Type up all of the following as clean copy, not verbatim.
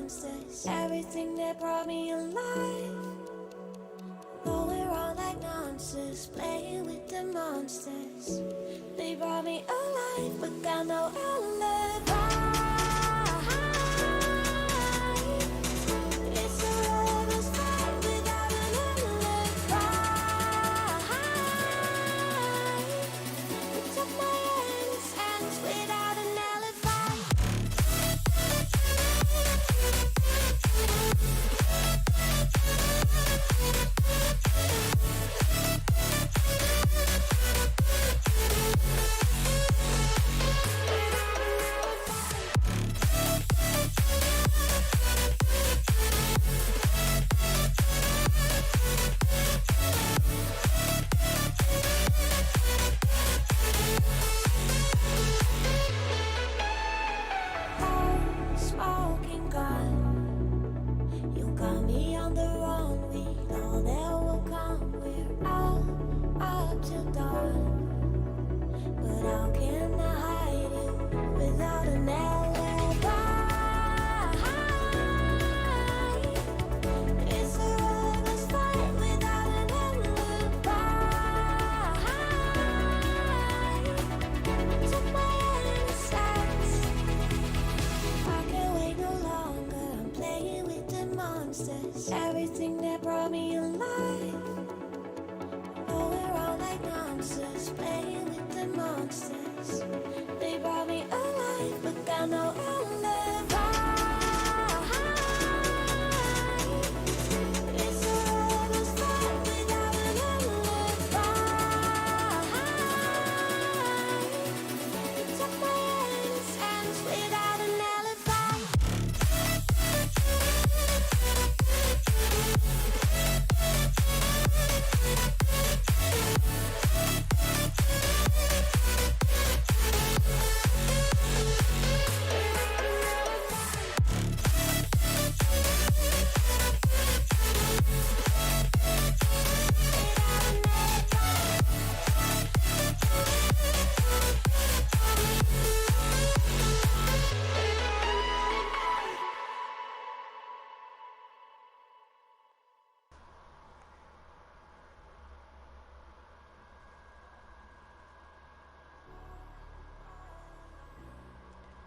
monsters. Everything that brought me alive. Going wrong like monsters, playing with the monsters. They brought me alive, but got no alibi. It's a lover's fight without an alibi. It took my hands without an alibi. Smoking gun, you got me on the run. We know that will come. We're all up till dawn, but how can I hide you without an alibi? It's a lover's fight without an alibi. Took my innocence. I can't wait no longer. I'm playing with the monsters. Everything that brought me alive. Going wrong like monsters, playing with the monsters. They brought me alive, but got no alibi. It's a lover's fight without an alibi. It took my hands without an alibi.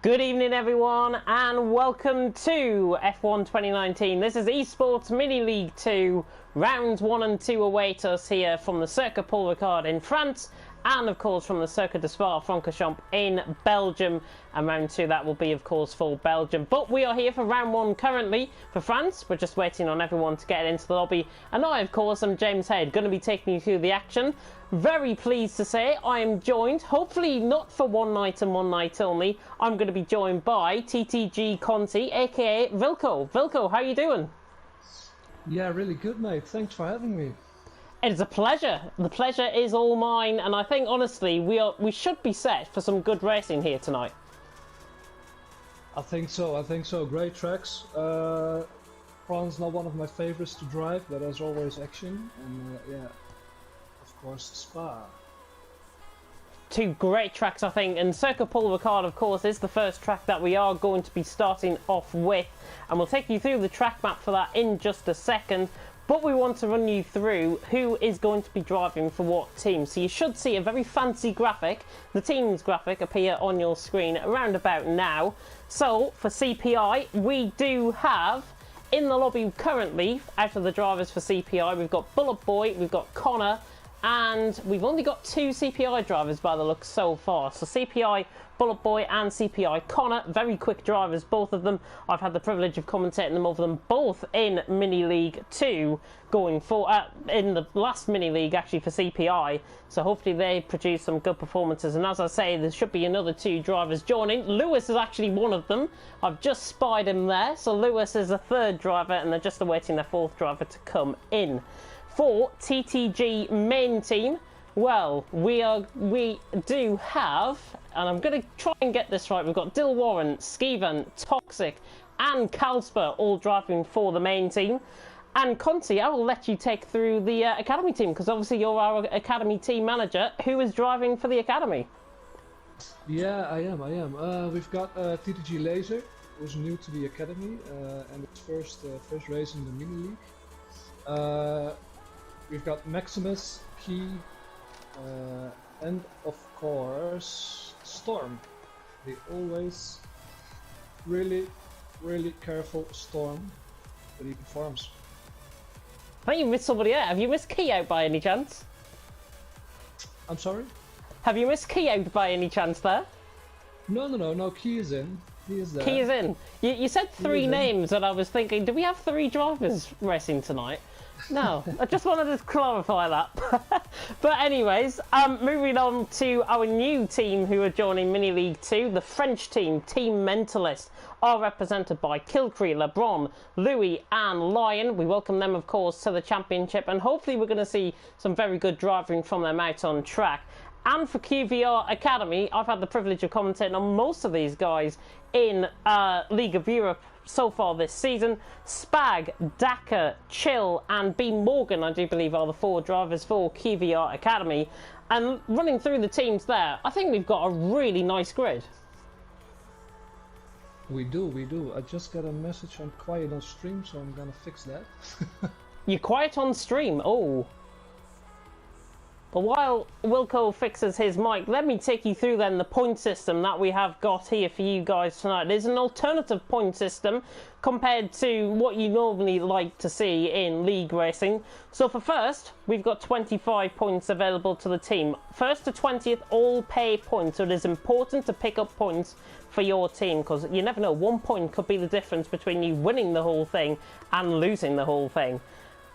Good evening everyone and welcome to F1 2019. This is Esports Mini League 2. Rounds 1 and 2 await us here from the Circuit Paul Ricard in France and of course from the Circuit de Spa-Francorchamps in Belgium. And round 2 that will be of course for Belgium. But we are here for round 1 currently for France. We're just waiting on everyone to get into the lobby. And I of course am James Head, going to be taking you through the action. Very pleased to say I am joined, hopefully not for one night and one night only. I'm going to be joined by TTG Conti, aka Vilko. Vilko, how you doing? Yeah, really good, mate. Thanks for having me. It is a pleasure. The pleasure is all mine, and I think honestly we should be set for some good racing here tonight. I think so. Great tracks. France not one of my favorites to drive, but there's always action, and yeah, of course Spa. Two great tracks, I think, and Circuit Paul Ricard, of course, is the first track that we are going to be starting off with, and we'll take you through the track map for that in just a second. But we want to run you through who is going to be driving for what team. So you should see a very fancy graphic, the team's graphic, appear on your screen around about now. So for CPI, we do have in the lobby currently, out of the drivers for CPI, we've got Bullet Boy, we've got Connor, and we've only got 2 CPI drivers by the looks so far. So CPI Bullet Boy and CPI Connor, very quick drivers, both of them. I've had the privilege of commentating them over them both in Mini League 2 going for in the last Mini League actually for CPI. So hopefully they produce some good performances. And as I say, there should be another 2 drivers joining. Lewis is actually one of them. I've just spied him there. So Lewis is a 3rd driver and they're just awaiting their 4th driver to come in. For TTG main team, well, we do have, and I'm going to try and get this right, we've got Dill Warren, Skeevan, Toxic and Kalsper all driving for the main team. And Conti, I will let you take through the academy team, because obviously you're our academy team manager. Who is driving for the academy? Yeah, I am. We've got TTG Laser, who's new to the academy and his first race in the mini league. We've got Maximus, Key, and of course Storm. The always really careful Storm, but he performs. I think you missed somebody out. Have you missed Key out by any chance? I'm sorry? Have you missed Key out by any chance there? No, Key is in. He is there. Key is in. You said three names and I was thinking, do we have 3 drivers racing tonight? No, I just wanted to clarify that. But anyways, moving on to our new team who are joining Mini League 2, the French team, Team Mentalist, are represented by Kilcree, Lebron, Louis and Lion. We welcome them, of course, to the championship, and hopefully we're going to see some very good driving from them out on track. And for QVR Academy, I've had the privilege of commentating on most of these guys in League of Europe so far this season. Spag, Daka, Chill and B Morgan, I do believe, are the 4 drivers for QVR Academy. And running through the teams there, I think we've got a really nice grid. We do. I just got a message I'm quiet on stream, so I'm gonna fix that. You're quiet on stream? Oh. But while Wilco fixes his mic, let me take you through then the point system that we have got here for you guys tonight. It is an alternative point system compared to what you normally like to see in league racing. So for first, we've got 25 points available to the team. First to 20th, all pay points. So it is important to pick up points for your team, because you never know, 1 point could be the difference between you winning the whole thing and losing the whole thing.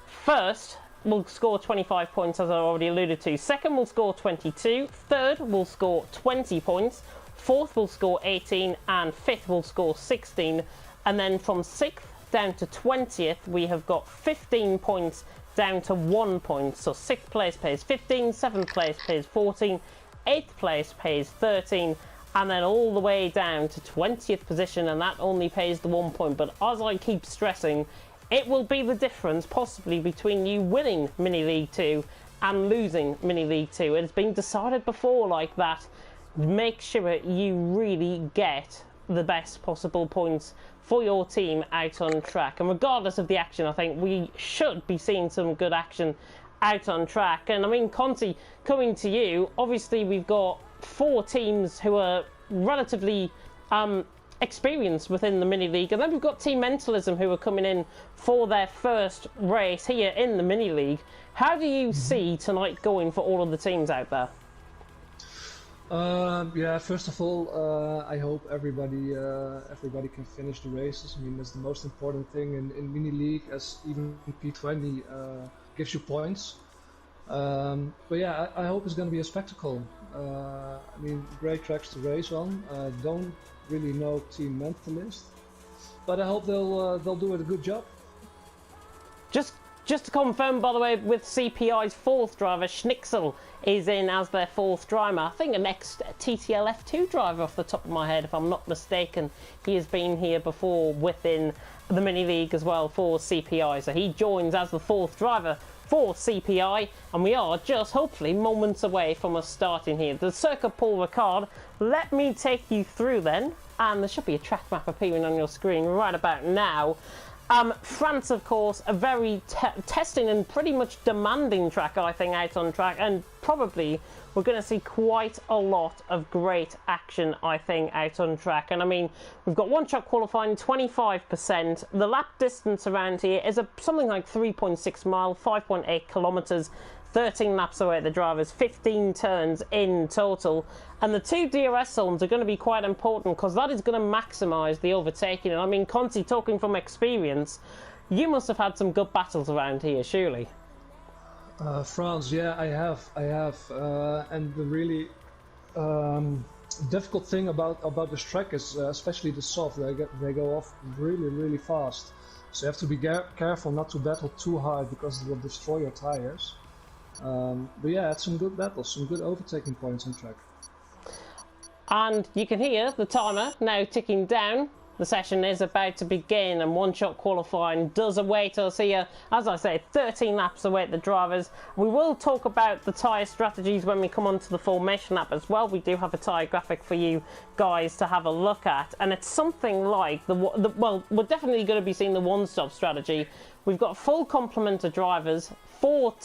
First, will score 25 points, as I already alluded to. Second will score 22. Third will score 20 points. Fourth will score 18. And fifth will score 16. And then from 6th down to 20th, we have got 15 points down to 1 point. So 6th place pays 15, 7th place pays 14, 8th place pays 13, and then all the way down to 20th position, and that only pays the 1 point. But as I keep stressing, it will be the difference possibly between you winning Mini League 2 and losing Mini League 2. It has been decided before like that. Make sure you really get the best possible points for your team out on track. And regardless of the action, I think we should be seeing some good action out on track. And I mean, Conti, coming to you, obviously we've got 4 teams who are relatively experienced within the mini league, and then we've got Team Mentalism who are coming in for their first race here in the mini league. How do you see tonight going for all of the teams out there? Yeah, first of all, I hope everybody can finish the races. I mean, that's the most important thing in mini league, as even P20 gives you points. But yeah, I hope it's going to be a spectacle. I mean, great tracks to race on. Don't really know Team Mentalist, but I hope they'll do a good job. Just to confirm, by the way, with CPI's 4th driver, Schnitzel is in as their 4th driver. I think an ex-TTL F2 driver off the top of my head, if I'm not mistaken. He has been here before within the mini league as well for CPI, so he joins as the 4th driver for CPI, and we are just hopefully moments away from us starting here. The Circuit Paul Ricard, let me take you through then, and there should be a track map appearing on your screen right about now. France, of course, a very testing and pretty much demanding track, I think, out on track, and probably we're going to see quite a lot of great action, I think, out on track. And I mean, we've got one shot qualifying, 25%. The lap distance around here is something like 3.6 miles, 5.8 kilometers, 13 laps away at the drivers, 15 turns in total. And the 2 DRS zones are going to be quite important, because that is going to maximise the overtaking. And I mean, Conti, talking from experience, you must have had some good battles around here, surely. France, yeah, I have, and the really difficult thing about this track is, especially the soft, they go off really fast. So you have to be careful not to battle too hard, because it will destroy your tires. But yeah, it's some good battles, some good overtaking points on track. And you can hear the timer now ticking down. The session is about to begin, and one-shot qualifying does await us here. As I say, 13 laps await the drivers. We will talk about the tyre strategies when we come onto the formation lap as well. We do have a tyre graphic for you guys to have a look at, and it's something like well, we're definitely going to be seeing the one-stop strategy. We've got a full complement of drivers, four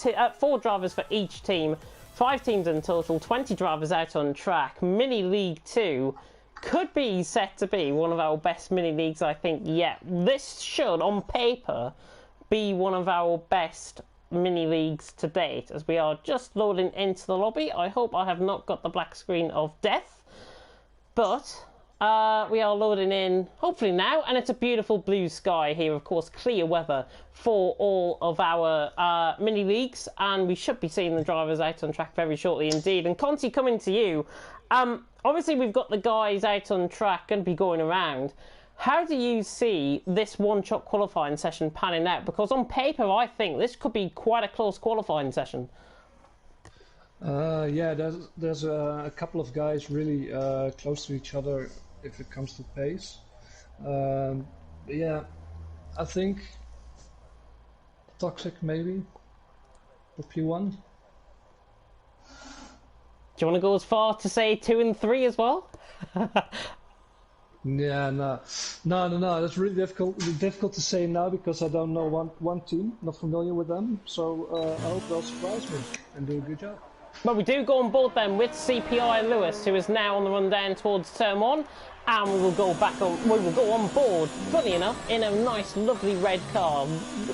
drivers for each team, 5 teams in total, 20 drivers out on track. Mini League 2 could be set to be one of our best mini leagues, I think, yet. This should, on paper, be one of our best mini leagues to date, as we are just loading into the lobby. I hope I have not got the black screen of death, but we are loading in, hopefully now, and it's a beautiful blue sky here, of course, clear weather for all of our mini leagues, and we should be seeing the drivers out on track very shortly indeed. And Conti, coming to you, obviously we've got the guys out on track going to be going around. How do you see this one-shot qualifying session panning out? Because on paper, I think this could be quite a close qualifying session. Yeah, there's a couple of guys really close to each other if it comes to pace. Yeah, I think Toxic maybe for P1. Do you want to go as far to say 2 and 3 as well? Yeah, no. That's really difficult to say now because I don't know one team, not familiar with them. So I hope they'll surprise me and do a good job. Well, we do go on board then with CPI Lewis, who is now on the run down towards turn 1, and we will go on board, funny enough, in a nice, lovely red car.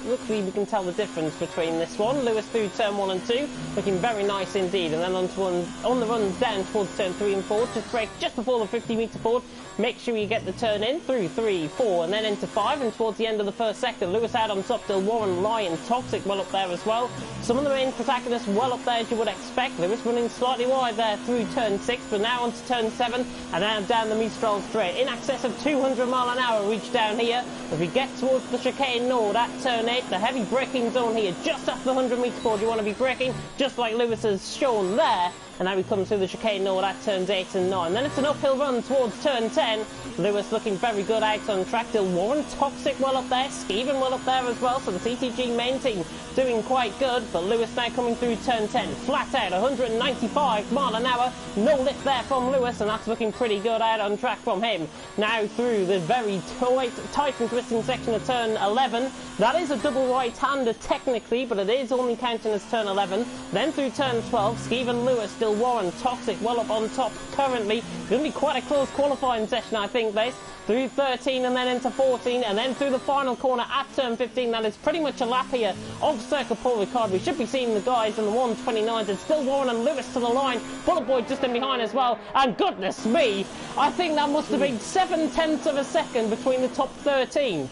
Luckily, we can tell the difference between this one. Lewis through turn 1 and 2, looking very nice indeed, and then on the run down towards turn 3 and 4, just brake just before the 50-metre board. Make sure you get the turn in through 3, 4, and then into 5, and towards the end of the first sector, Lewis out on top, Dill Warren, Lion, Toxic well up there as well. Some of the main protagonists well up there as you would expect. Lewis running slightly wide there through turn 6, but now onto turn 7, and now down the Mistral straight. In excess of 200 mile an hour reach down here as we get towards the chicane node at turn 8. The heavy braking zone here, just after the 100-metre board. You want to be braking, just like Lewis has shown there. And now we come through the chicane node at turns 8 and 9. Then it's an uphill run towards turn 10. Lewis looking very good out on track. Dill Warren, Toxic well up there. Skeven well up there as well. So the TTG main team doing quite good. But Lewis now coming through turn 10. Flat out, 195 mile an hour. No lift there from Lewis. And that's looking pretty good out on track from him. Now through the very tight and twisting section of turn 11. That is a double right-hander technically, but it is only counting as turn 11. Then through turn 12, Skeven, Lewis, Dill Warren, Toxic well up on top currently. Going to be quite a close qualifying session, I think, this. Through 13 and then into 14 and then through the final corner at turn 15. That is pretty much a lap here of Circuit Paul Ricard. We should be seeing the guys in the 129s. It's still Warren and Lewis to the line. Bullet Boy just in behind as well. And goodness me, I think that must have been 0.7 of a second between the top 13.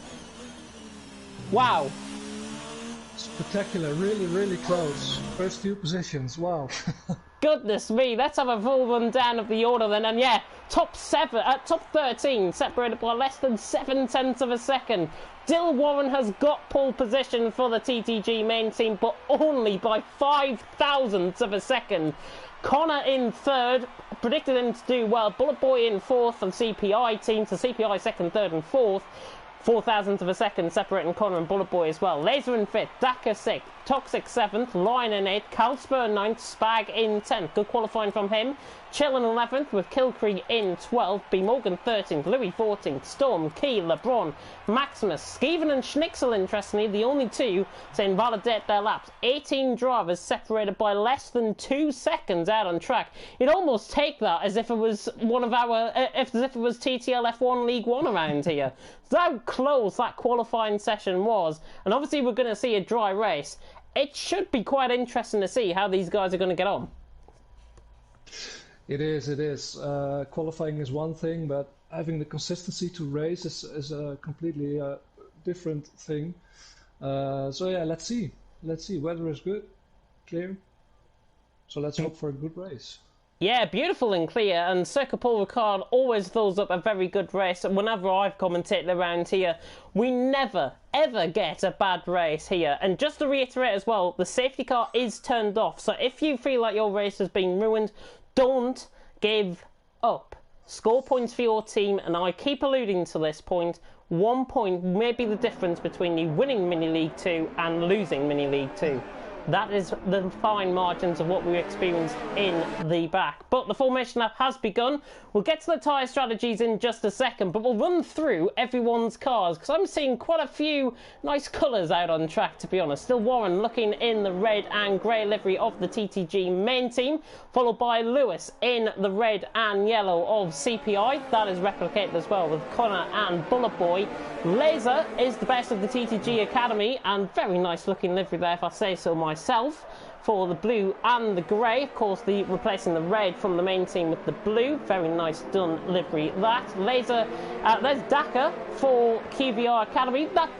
Wow. Spectacular, really close. First 2 positions, wow. Goodness me, let's have a full rundown of the order then. And yeah, top 13 separated by less than 0.7 of a second. Dill Warren has got pole position for the TTG main team, but only by 0.005 of a second. Connor in 3rd, predicted him to do well. Bullet Boy in 4th of CPI team, so CPI 2nd, 3rd and 4th. 0.004 of a second separating Connor and Bullet Boy as well. Laser in 5th, Daka 6th, Toxic 7th, Lion in 8th, Calspur 9th, Spag in 10th. Good qualifying from him. Chill in 11th with Kilcree in 12th, B. Morgan 13th, Louis 14th, Storm, Key, LeBron, Maximus, Skeven and Schnixel, interestingly, the only 2 to invalidate their laps. 18 drivers separated by less than 2 seconds out on track. You'd almost take that as if it was one of our, as if it was TTL F1 League 1 around here. So how close that qualifying session was, and obviously we're going to see a dry race. It should be quite interesting to see how these guys are going to get on. It is. Qualifying is one thing, but having the consistency to race is a completely different thing. So yeah, let's see. Weather is good, clear. So let's hope for a good race. Yeah, beautiful and clear, and Circuit Paul Ricard always throws up a very good race. Whenever I've commentated around here, we never, ever get a bad race here. And just to reiterate as well, the safety car is turned off, so if you feel like your race has been ruined, don't give up. score points for your team, and I keep alluding to this point, 1 point may be the difference between you winning Mini League 2 and losing Mini League 2. That is the fine margins of what we experienced in the back. But the formation lap has begun. We'll get to the tyre strategies in just a second, but we'll run through everyone's cars because I'm seeing quite a few nice colours out on track, to be honest. Still Warren looking in the red and grey livery of the TTG main team, followed by Lewis in the red and yellow of CPI. That is replicated as well with Connor and Bullet Boy. Laser is the best of the TTG Academy, and very nice looking livery there if I say so myself, for the blue and the grey. Of course, replacing the red from the main team with the blue. Very nice done livery that. Laser, there's Daka for QBR Academy. That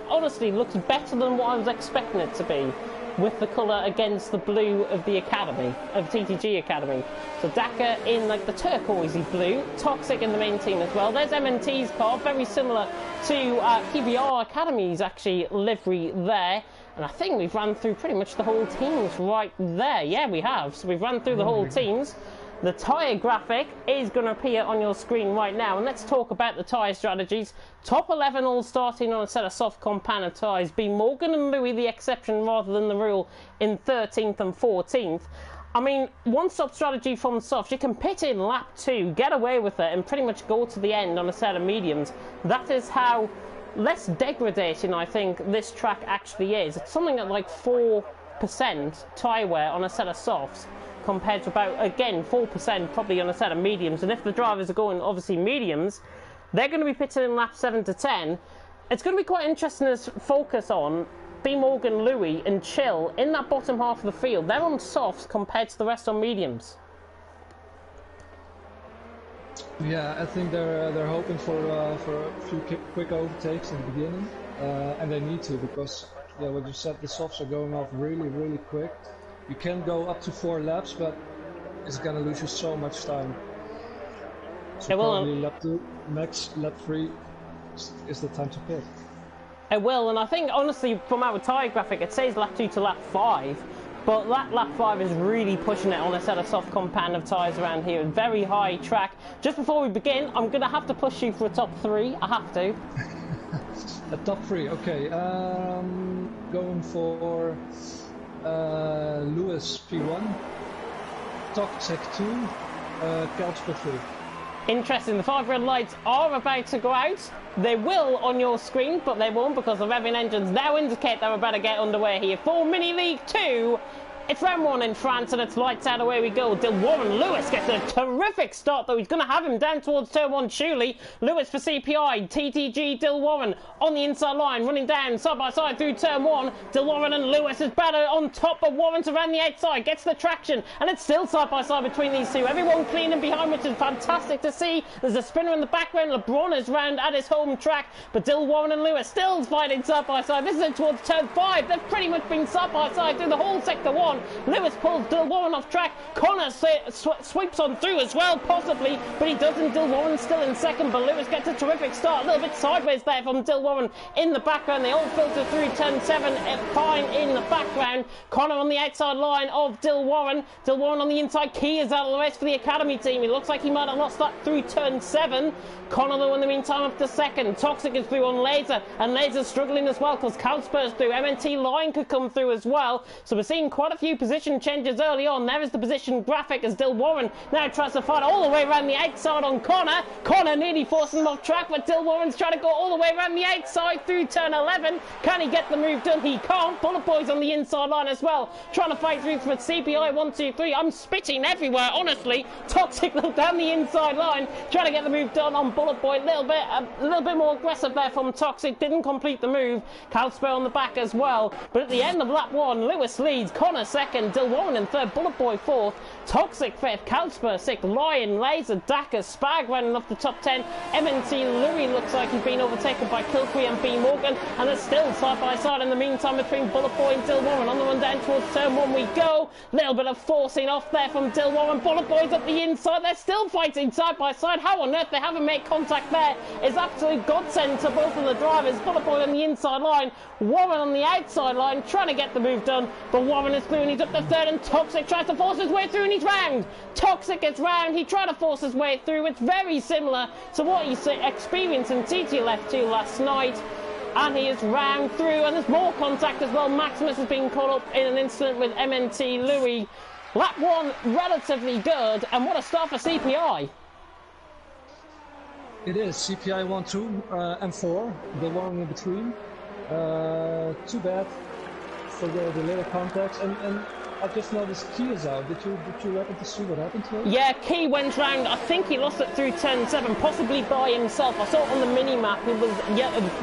honestly looks better than what I was expecting it to be, with the colour against the blue of the Academy, of TTG Academy. So Daka in like the turquoisey blue, Toxic in the main team as well. There's MNT's car, very similar to QBR Academy's actually livery there. And I think we've run through pretty much the whole teams right there. Yeah, we have. So we've run through the whole teams. The tyre graphic is going to appear on your screen right now, and let's talk about the tyre strategies. Top 11 all starting on a set of soft compounded tyres. B Morgan and Louis the exception rather than the rule in 13th and 14th. I mean, one-stop strategy from softs. You can pit in lap 2, get away with it, and pretty much go to the end on a set of mediums. That is how less degradation I think this track actually is. It's something at like 4% tyre wear on a set of softs, compared to about, again, 4% probably on a set of mediums. And if the drivers are going, obviously, mediums, they're going to be pitted in laps 7 to 10. It's going to be quite interesting to focus on B Morgan, Louis and Chill in that bottom half of the field. They're on softs compared to the rest on mediums. Yeah, I think they're hoping for a few quick overtakes in the beginning, and they need to, because yeah, what you said, the softs are going off really quick. You can go up to 4 laps, but it's gonna lose you so much time. So probably lap 2, max lap 3 is the time to pit. It will, and I think honestly from our tyre graphic it says lap 2 to lap 5, but that lap 5 is really pushing it on a set of soft compound of tyres around here. Very high track. Just before we begin, I'm going to have to push you for a top 3. I have to. A top 3, okay. Going for Lewis P1, Toxic 2, Kelsper 3. Interesting, the 5 red lights are about to go out. They will on your screen, but they won't because the revving engines now indicate they're about to get underway here for Mini League 2. It's round 1 in France and it's lights out, away we go. Warren Lewis gets a terrific start though. He's going to have him down towards turn 1 surely. Lewis for CPI, TTG Dilwarren on the inside line, running down side by side through turn 1. Dilwarren and Lewis is better on top, but Warren's around the outside, gets the traction, and it's still side by side between these two. Everyone clean and behind, which is fantastic to see. There's a spinner in the background. LeBron is round at his home track, but Dilwarren and Lewis still fighting side by side. This is towards turn 5. They've pretty much been side by side through the whole sector 1. Lewis pulls Dilwarren off track. Connor sweeps on through as well, possibly, but he doesn't. Dilwarren still in second, but Lewis gets a terrific start. A little bit sideways there from Dilwarren in the background. They all filter through turn 7, fine in the background. Connor on the outside line of Dilwarren. Dilwarren on the inside. Key is out of the race for the Academy team. It looks like he might have lost that through turn 7. Connor, though, in the meantime, up to second. Toxic is through on Laser, and Laser's struggling as well because Calspur's through. MNT Line could come through as well. So we're seeing quite a few position changes early on. There is the position graphic as Dilwarren now tries to fight all the way around the outside on Connor. Connor nearly forcing him off track, but Dilwarren's trying to go all the way around the outside through turn 11. Can he get the move done? He can't. Bullet Boy's on the inside line as well, trying to fight through for CPI 1, 2, 3. I'm spitting everywhere, honestly. Toxic down the inside line, trying to get the move done on Bullet Boy. A little bit more aggressive there from Toxic. Didn't complete the move. Calspur on the back as well. But at the end of lap 1, Lewis leads. Connor second. Dilwarren in third. Bullet Boy fourth. Toxic fifth. Calspur sixth. Lion, Laser, Daka, Spag running off the top 10. MNT Louis looks like he's been overtaken by Kilcree and B Morgan. And they're still side by side in the meantime between Bullet Boy and Dilwarren. On the run down towards turn 1 we go. Little bit of forcing off there from Dilwarren. Bullet Boy's up the inside. They're still fighting side by side. How on earth they haven't made contact there is absolute godsend to both of the drivers. Bullet Boy on the inside line, Warren on the outside line, trying to get the move done, but Warren is through and he's up to third, and Toxic tries to force his way through, and he's round. Toxic gets round, he tried to force his way through. It's very similar to what he experienced in TTL F2 last night. And he is round through, and there's more contact as well. Maximus has been caught up in an incident with MNT Louis. Lap 1, relatively good, and what a start for CPI. It is CPI 1, 2, and 4, the one in between. Too bad for the little context, and I just noticed Key is out. Did you happen to see what happened to him? Yeah, Key went round. I think he lost it through turn 7, possibly by himself. I saw it on the mini-map. It was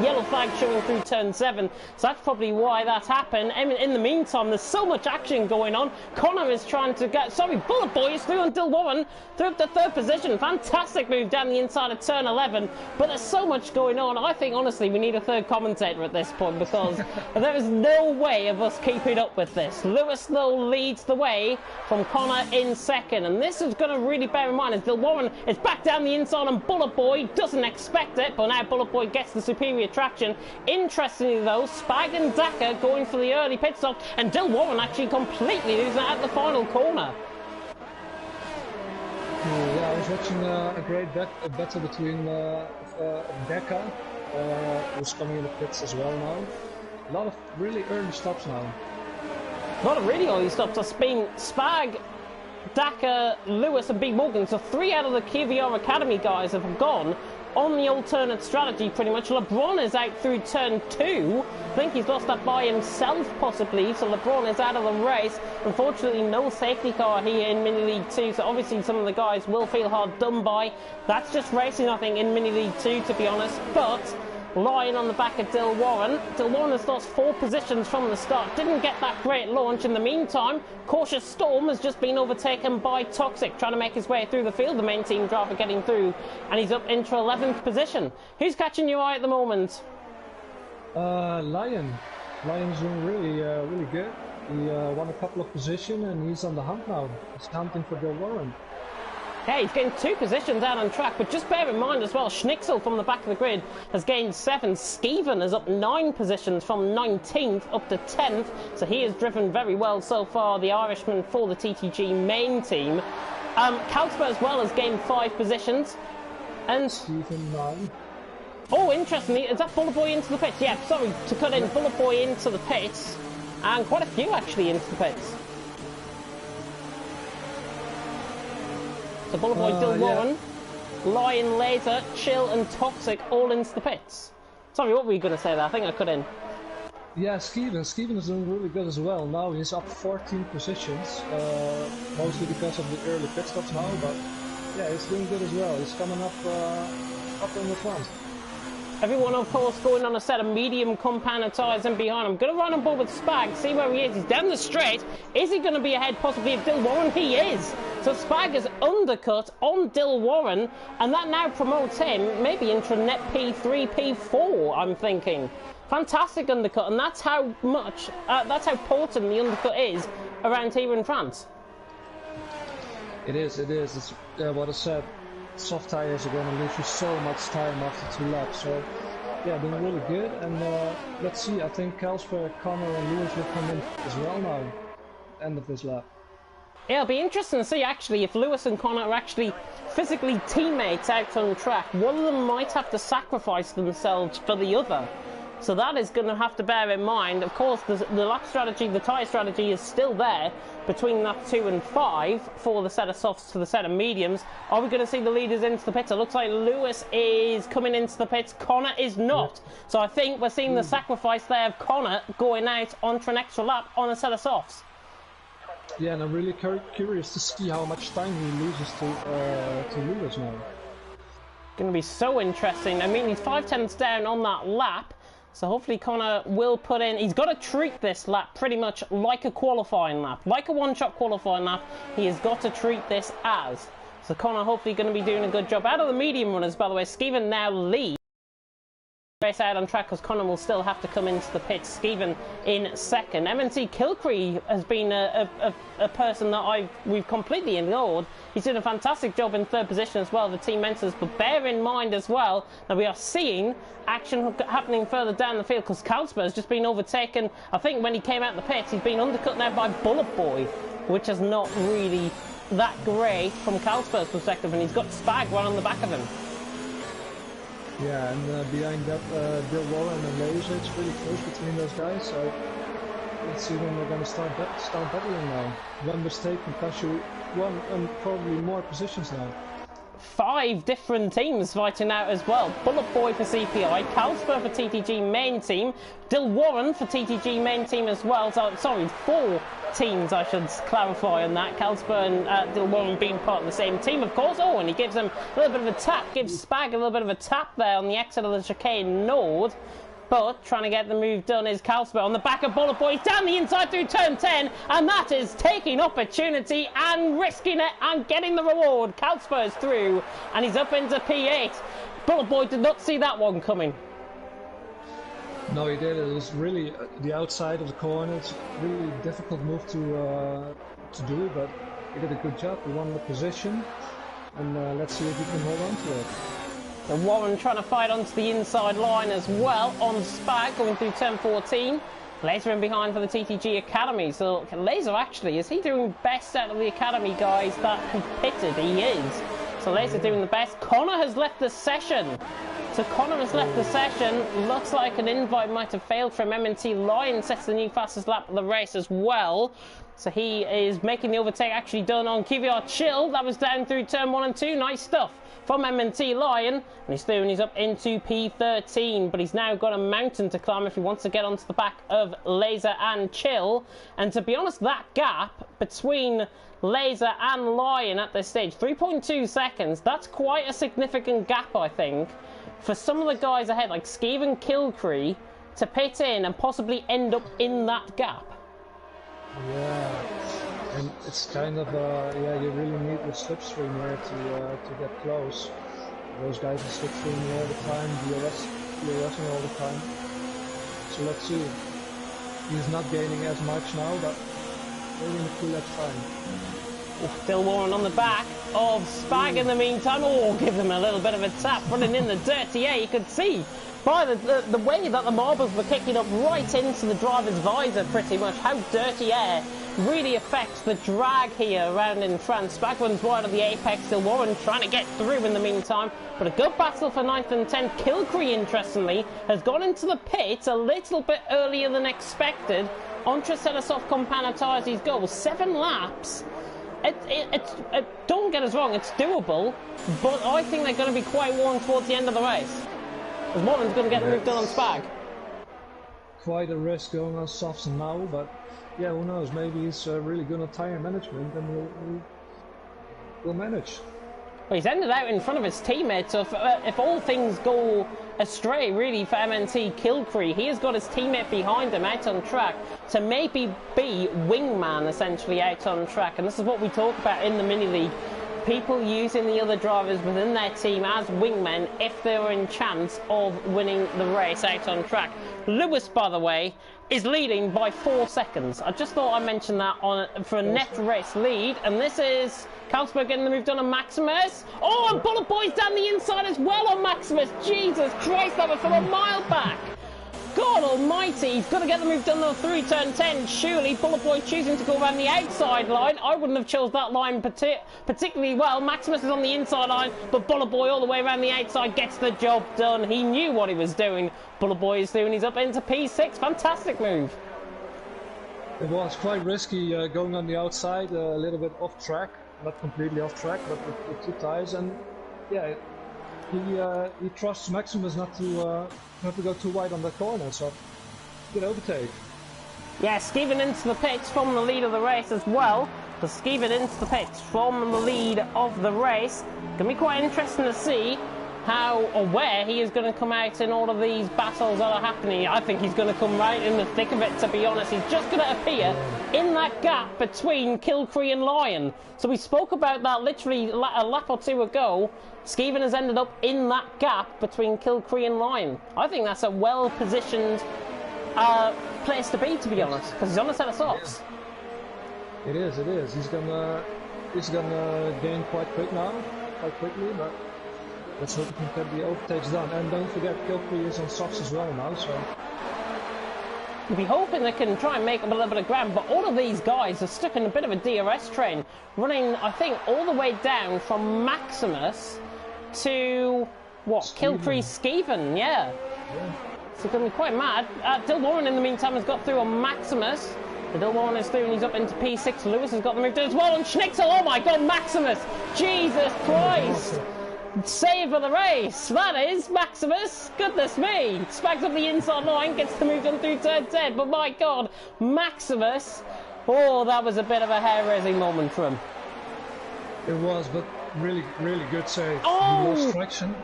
yellow flag showing through turn 7, so that's probably why that happened. In the meantime, there's so much action going on. Connor is trying to get... Sorry, Bullet Boy is through until Warren. Through up to 3rd position. Fantastic move down the inside of turn 11. But there's so much going on. I think, honestly, we need a 3rd commentator at this point, because there is no way of us keeping up with this. Lewis, though, leads the way from Connor in 2nd, and this is going to really bear in mind as Bill Warren is back down the inside, and Bullet Boy doesn't expect it, but now Bullet Boy gets the superior traction. Interestingly though, Spag and Daka going for the early pit stop, and Dill Warren actually completely losing it at the final corner. Yeah, I was watching a great battle between Daka, who's coming in the pits as well now. A lot of really early stops now. Not a really early stop. So Spain, Spag, Daka, Lewis and Big Morgan. So 3 out of the KVR Academy guys have gone on the alternate strategy pretty much. LeBron is out through turn 2. I think he's lost that by himself possibly. So LeBron is out of the race. Unfortunately, no safety car here in Mini League 2. So obviously some of the guys will feel hard done by. That's just racing, I think, in Mini League 2 to be honest. But... lying on the back of Dill Warren. Dill Warren has lost 4 positions from the start. Didn't get that great launch. In the meantime, Cautious Storm has just been overtaken by Toxic, trying to make his way through the field. The main team driver getting through, and he's up into 11th position. Who's catching your eye at the moment? Lion. Lion's doing really good. He won a couple of positions, and he's on the hunt now. He's hunting for Dill Warren. Hey, he's gained 2 positions out on track, but just bear in mind as well, Schnitzel from the back of the grid has gained 7. Skeven is up 9 positions from 19th up to 10th, so he has driven very well so far, the Irishman for the TTG main team. Kalsper as well has gained 5 positions. And... Skeven 9. Oh, interestingly, is that Bullet Boy into the pits? Yeah, sorry, to cut in, Bullet Boy into the pits, and quite a few actually into the pits. So Bullet Boy, Dill Warren, Lion, Laser, Chill and Toxic all into the pits. Sorry, what were you going to say there? I think I cut in. Yeah, Skeven is doing really good as well. Now he's up 14 positions, mostly because of the early pit stops now, but yeah, he's doing good as well. He's coming up in the front. Everyone, of course, going on a set of medium compound tyres in behind. I'm going to run on board with Spag, see where he is. He's down the straight. Is he going to be ahead possibly of Dill Warren? He is. So Spag is undercut on Dill Warren, and that now promotes him maybe into net P3, P4, I'm thinking. Fantastic undercut, and that's how potent the undercut is around here in France. It is. It's what I said. Soft tires are going to lose you so much time after 2 laps. So, yeah, doing really good. And let's see, I think Kalsper, Connor and Lewis will come in as well now. End of this lap. Yeah, it'll be interesting to see actually if Lewis and Connor are actually physically teammates out on track. One of them might have to sacrifice themselves for the other. So that is going to have to bear in mind. Of course, the lap strategy, the tyre strategy is still there between lap 2 and 5 for the set of softs to the set of mediums. Are we going to see the leaders into the pits? It looks like Lewis is coming into the pits. Connor is not. So I think we're seeing the sacrifice there of Connor going out onto an extra lap on a set of softs. Yeah, and I'm really curious to see how much time he loses to Lewis now. Going to be so interesting. I mean, he's 5/10ths down on that lap. So hopefully Connor will put in... He's got to treat this lap pretty much like a qualifying lap. Like a one-shot qualifying lap, he has got to treat this as. So Connor hopefully going to be doing a good job. Out of the medium runners, by the way, Skeven now leads. race out on track because Connor will still have to come into the pits. Stephen in second. MNT Kilcree has been a person that we've completely ignored. He's doing a fantastic job in third position as well, the team mentors. But bear in mind as well that we are seeing action happening further down the field because Carlsberg has just been overtaken. I think when he came out the pits, he's been undercut now by Bullet Boy, which is not really that great from Carlsberg's perspective, and he's got Spag right on the back of him. Yeah, and behind that, Bill Warren and Laser, it's really close between those guys, so let's see when they're going to start battling now. One mistake can cost you one and probably more positions now. 5 different teams fighting out as well. Bullet Boy for CPI, Carlsberg for TTG main team, Dill Warren for TTG main team as well. So, sorry, 4 teams I should clarify on that. Carlsberg and Dill Warren being part of the same team, of course. Oh, and he gives him a little bit of a tap, gives Spag a little bit of a tap there on the exit of the chicane Nord. But trying to get the move done is Carlsberg on the back of Bullet Boy, down the inside through turn 10, and that is taking opportunity and risking it and getting the reward. Carlsberg's through, and he's up into P8. Bullet Boy did not see that one coming. No, he did. It was really the outside of the corner. It's a really difficult move to do, but he did a good job. He won the position, and let's see if he can hold on to it. So Warren trying to fight onto the inside line as well on Spag, going through turn 14. Laser in behind for the TTG Academy. So Laser actually, is he doing best out of the Academy guys that he pitted? He is. So Laser doing the best. Connor has left the session. So Connor has left the session. Looks like an invite might have failed from M&T Lion. Sets the new fastest lap of the race as well. So he is making the overtake actually done on QVR Chill. That was down through turn 1 and 2. Nice stuff from M&T Lion, and he's through and he's up into P13, but he's now got a mountain to climb if he wants to get onto the back of Laser and Chill. And to be honest, that gap between Laser and Lion at this stage, 3.2 seconds, that's quite a significant gap, I think, for some of the guys ahead, like Skeeve and Kilcree, to pit in and possibly end up in that gap. Yeah. And it's kind of, yeah, you really need the slipstream here to get close. Those guys are slipstreaming all the time, DRSing all the time. So let's see. He's not gaining as much now, but maybe in a few laps time. Still Warren on the back of Spag in the meantime. Oh, give them a little bit of a tap, running in the dirty air. You could see by the way that the marbles were kicking up right into the driver's visor pretty much, how dirty air really affects the drag here around in France. Spag runs wide of the apex, still Warren trying to get through in the meantime, but a good battle for 9th and 10th. Kilcree, interestingly, has gone into the pits a little bit earlier than expected. Entre set us off Commentators' goal, 7 laps. Don't get us wrong, it's doable, but I think they're going to be quite worn towards the end of the race. As Warren's going to get the move done on Spag. Quite a risk going on softs now, but yeah, who knows? Maybe he's really good on tire management and he'll manage. Well, he's ended out in front of his teammates, so if all things go astray, really, for MNT Kilcree, he has got his teammate behind him out on track to maybe be wingman, essentially, out on track. And this is what we talk about in the mini-league. People using the other drivers within their team as wingmen if they're in chance of winning the race out on track. Lewis, by the way, is leading by 4 seconds. I just thought I'd mention that for a net race lead. And this is Carlsberg getting the move done on Maximus. Oh, and Bullet Boy's down the inside as well on Maximus. Jesus Christ, that was from a mile back. God almighty, he's got to get the move done though through turn 10. Surely, Bullet Boy choosing to go around the outside line. I wouldn't have chose that line particularly well. Maximus is on the inside line, but Bullet Boy all the way around the outside gets the job done. He knew what he was doing. Bullet Boy is doing, he's up into P6. Fantastic move. It was quite risky going on the outside, a little bit off track. Not completely off track, but with 2 tires. And yeah, he trusts Maximus not to go too wide on the corner, so good overtake. Yeah, Skeeving into the pits from the lead of the race as well. So Skeeving into the pits from the lead of the race. Gonna be quite interesting to see how or where he is going to come out in all of these battles that are happening. I think he's going to come right in the thick of it, to be honest. He's just going to appear in that gap between Kilcree and Lion. So we spoke about that literally a lap or two ago. Skeven has ended up in that gap between Kilcree and Lion. I think that's a well-positioned place to be honest, because he's on a set of softs. It is. He's gonna gain quite quickly, but let's hope he can get the overtakes done. And don't forget, Kilcree is on softs as well now, so We'll be hoping they can try and make up a little bit of ground, but all of these guys are stuck in a bit of a DRS train, running, I think, all the way down from Maximus to, what, Kilcree Skeven, yeah. So it's going to be quite mad. Dill Warren, in the meantime, has got through on Maximus. Dill Warren is through and he's up into P6. Lewis has got the move done as well on Schnitzel. Oh my god, Maximus! Jesus Christ! Save of the race, that is Maximus. Goodness me, spags up the inside line, gets the move done through turn 10, but my god, Maximus, oh, that was a bit of a hair-raising moment for him. It was, but really good save. Oh! He lost traction.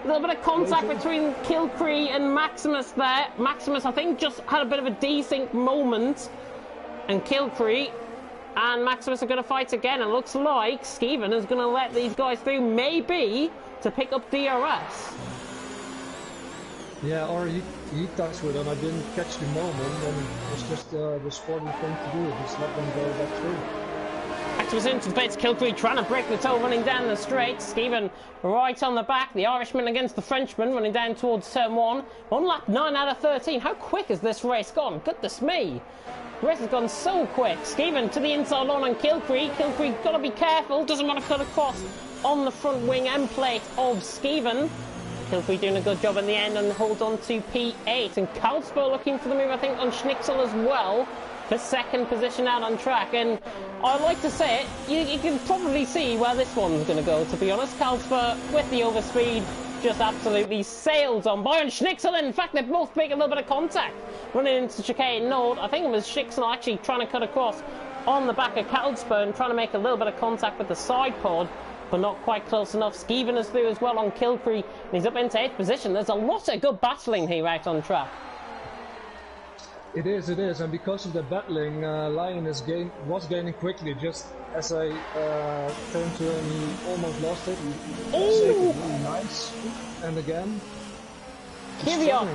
A little bit of contact between Kilcree and Maximus there. Maximus, I think, just had a bit of a desync moment, and Kilcree and Maximus are going to fight again. It looks like Skeven is going to let these guys through, maybe to pick up DRS. Yeah, or he touched with him. I didn't catch the moment, and it was just the sporting thing to do. Just let them go back through. Maximus into the pits. Kilcree trying to break the toe, running down the straight. Skeven right on the back. The Irishman against the Frenchman, running down towards turn 1. On lap 9 out of 13. How quick has this race gone? Goodness me. The race has gone so quick. Skeven to the inside line on Kilcree. Kilcree got to be careful. Doesn't want to cut across on the front wing end plate of Skeven. Kilcree doing a good job in the end and holds on to P8. And Karlsberg looking for the move, I think, on Schnitzel as well, for second position out on track. And I like to say it, you can probably see where this one's going to go, to be honest. Karlsberg with the overspeed just absolutely sails on by, and Schnitzel, in fact, they both make a little bit of contact running into chicane Nord. I think it was Schnitzel actually trying to cut across on the back of Karlsberg and trying to make a little bit of contact with the side pod, but not quite close enough. Skeven is through as well on Kilcree, and he's up into 8th position. There's a lot of good battling here out on track. It is, and because of the battling, Lion was gaining quickly. Just as I turned to him, he almost lost it. He saved it really nice. And again, here we are.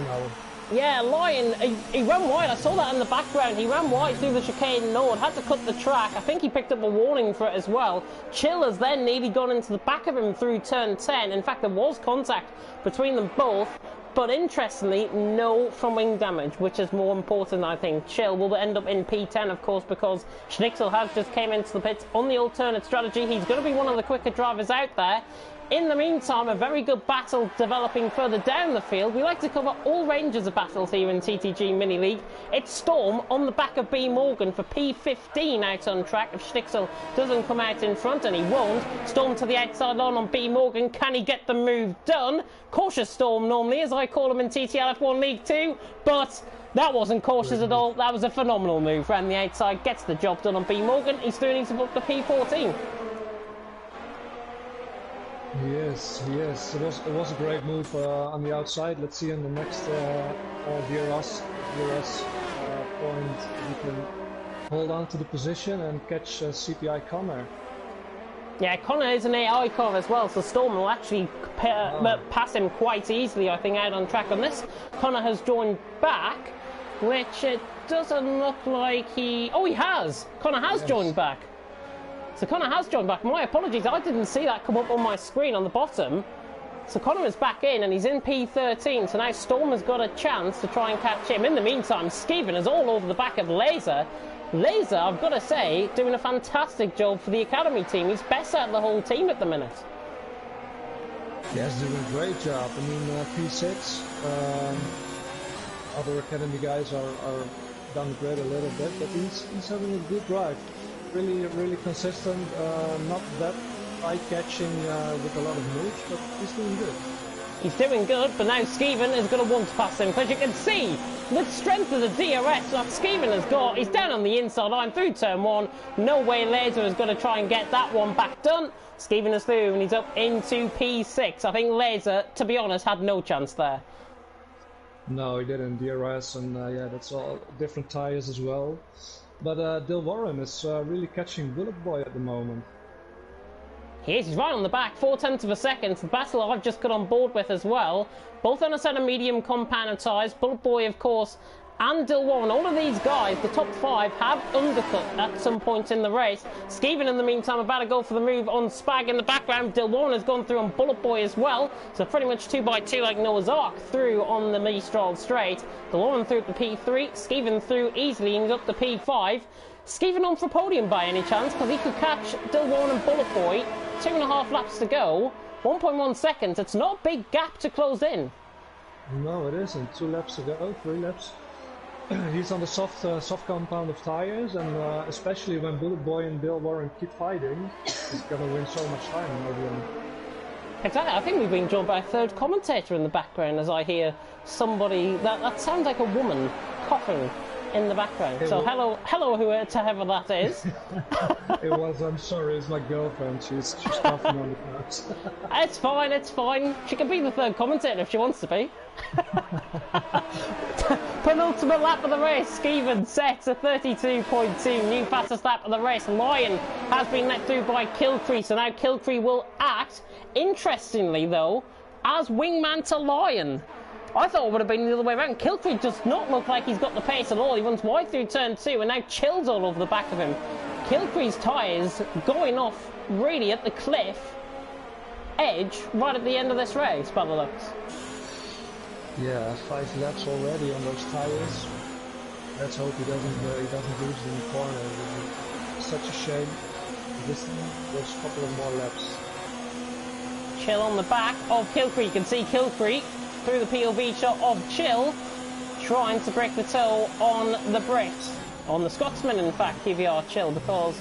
Yeah, Lion, he ran wide. I saw that in the background. He ran wide through the chicane Nord, had to cut the track. I think he picked up a warning for it as well. Chill has then nearly gone into the back of him through turn 10. In fact, there was contact between them both. But interestingly, no front wing damage, which is more important, I think. Chill will end up in P10, of course, because Schnitzel has just came into the pits on the alternate strategy. He's going to be one of the quicker drivers out there. In the meantime, a very good battle developing further down the field. We like to cover all ranges of battles here in TTG Mini League. It's Storm on the back of B. Morgan for P15 out on track. If Schnitzel doesn't come out in front, and he won't, Storm to the outside line on B. Morgan. Can he get the move done? Cautious Storm normally, as I call him in TTL F1 League 2, but that wasn't cautious at all. That was a phenomenal move. Ran the outside, gets the job done on B. Morgan. He's through and he's above the P14. Yes. It was a great move on the outside. Let's see on the next DRS point we can hold on to the position and catch CPI Connor. Yeah, Connor is an AI car as well, so Storm will actually pass him quite easily, I think, out on track on this. Connor has joined back, which it doesn't look like he... Oh, he has! Connor has joined back. So Connor has joined back. My apologies, I didn't see that come up on my screen on the bottom. So Connor is back in and he's in P13, so now Storm has got a chance to try and catch him. In the meantime, Skeven is all over the back of Laser. Laser, I've got to say, doing a fantastic job for the Academy team. He's best out of the whole team at the minute. Yes, doing a great job. I mean, P6, other Academy guys are downgrade a little bit, but he's having a good drive. Really consistent, not that eye-catching with a lot of moves, but he's doing good. He's doing good, but now Skeven is going to want to pass him, because you can see with strength of the DRS that Skeeven has got. He's down on the inside line through turn 1. No way Laser is going to try and get that one back done. Skeeven is through and he's up into P6. I think Laser, to be honest, had no chance there. No, he didn't. DRS and yeah, that's all different tyres as well. But Dil Warren is really catching Bullet Boy at the moment. He is, he's right on the back, 0.4 of a second. The battle I've just got on board with as well. Both on a set of medium compound tyres. Bullet Boy, of course, and Dil Warren. All of these guys, the top 5, have undercut at some point in the race. Skeeven, in the meantime, about to go for the move on Spag in the background. Dil Warren has gone through on Bullet Boy as well. So pretty much 2x2 like Noah's Ark through on the Mistral straight. Dil Warren through to P3. Skeeven through easily and he's up to P5. Skeeven on for podium by any chance, because he could catch Dil Warren and Bullet Boy. 2.5 laps to go, 1.1 seconds. It's not a big gap to close in. No, it isn't. 2 laps to go, 3 laps. He's on the soft compound of tires, and especially when Bullet Boy and Dil Warren keep fighting, he's gonna win so much time in the end. Exactly. I think we've been joined by a third commentator in the background as I hear somebody that sounds like a woman coughing in the background. So hello, whoever that is. I'm sorry, it's my girlfriend. She's coughing on the couch. It's fine, it's fine. She can be the third commentator if she wants to be. Penultimate lap of the race. Skeeven sets a 32.2, new fastest lap of the race. Lion has been let through by Kilcree, so now Kilcree will act, interestingly though, as wingman to Lion. I thought it would have been the other way around. Kilcree does not look like he's got the pace at all. He runs wide through turn 2 and now chills all over the back of him. Kilcree's tyres going off really at the cliff edge right at the end of this race, by the looks. Yeah, 5 laps already on those tyres. Let's hope he doesn't lose it in the corner. It's such a shame. There's a couple of more laps. Chill on the back of Kilcree. You can see Kilcree through the POV shot of Chill, trying to break the toe on the Brit. On the Scotsman, in fact, QVR Chill, because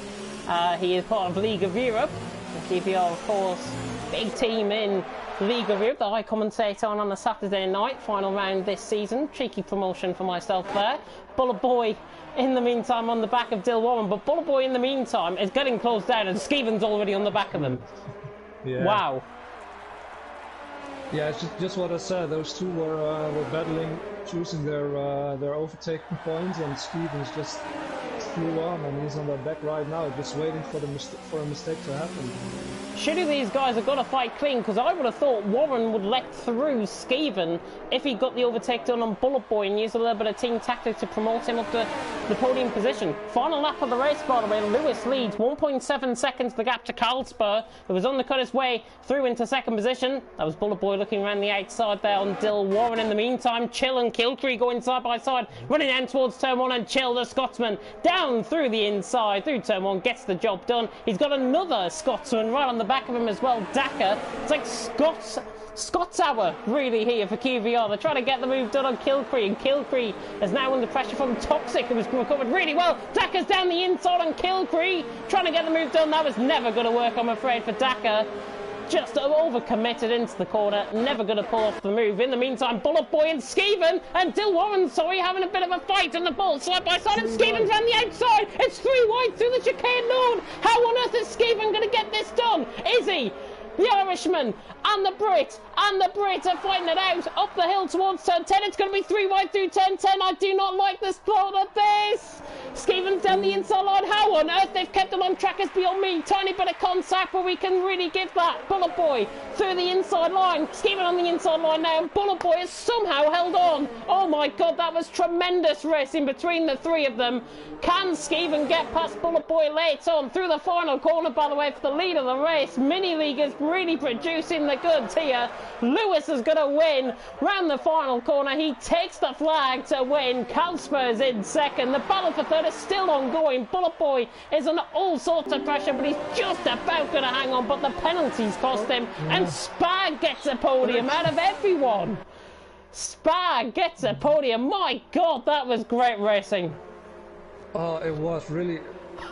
he is part of League of Europe. And QVR, of course, big team in League of Europe that I commentate on a Saturday night, final round this season. Cheeky promotion for myself there. Bullet Boy, in the meantime, on the back of Dil Warren, but Bullet Boy, in the meantime, is getting closed down, and Skeeven's already on the back of him. Yeah. Wow. Yeah, it's just what I said. Those two were battling, choosing their overtaking points, and Skeeven's just flew on, and he's on their back right now, just waiting for a mistake to happen. Surely these guys have got to fight clean, because I would have thought Warren would let through Skeeven if he got the overtake done on Bullet Boy and used a little bit of team tactic to promote him up to the podium position. Final lap of the race, by the way, Lewis leads 1.7 seconds the gap to Carlsberg, who was undercut his way through into second position. That was Bullet Boy looking around the outside there on Dil Warren. In the meantime, Chill and Kilcree going side by side, running down towards turn 1, and Chill, the Scotsman, down through the inside, through turn 1, gets the job done. He's got another Scotsman right on the back of him as well, Daka. It's like Scott's hour really here for QVR. They're trying to get the move done on Kilcree, and Kilcree is now under pressure from Toxic, who was recovered really well. Daka's down the inside on Kilcree, trying to get the move done. That was never going to work, I'm afraid, for Daka. Just overcommitted into the corner, never going to pull off the move. In the meantime, Bullet Boy and Skeeven and Dil Warren, having a bit of a fight in the ball, side by side, and Skeeven's around the outside. It's 3 wide through the chicane node. How on earth is Skeeven going to get this done? Is he? The Irishman and the Brit are fighting it out up the hill towards turn 10. It's going to be 3 wide through turn 10. I do not like the spot of this. Skeeven's down the inside line. How on earth they've kept him on track is beyond me. Tiny bit of contact, but we can really give that. Bullet Boy through the inside line. Skeeven on the inside line now. Bullet Boy has somehow held on. Oh my God, that was tremendous racing between the 3 of them. Can Skeeven get past Bullet Boy late on through the final corner, by the way, for the lead of the race? Mini League is really producing the goods here. Lewis is going to win round the final corner. He takes the flag to win. Carlsberg in second. The battle for third is still ongoing. Bullet Boy is under all sorts of pressure, but he's just about going to hang on, but the penalties cost him, and Spag gets a podium out of everyone. Spag gets a podium. My God, that was great racing. Oh, it was really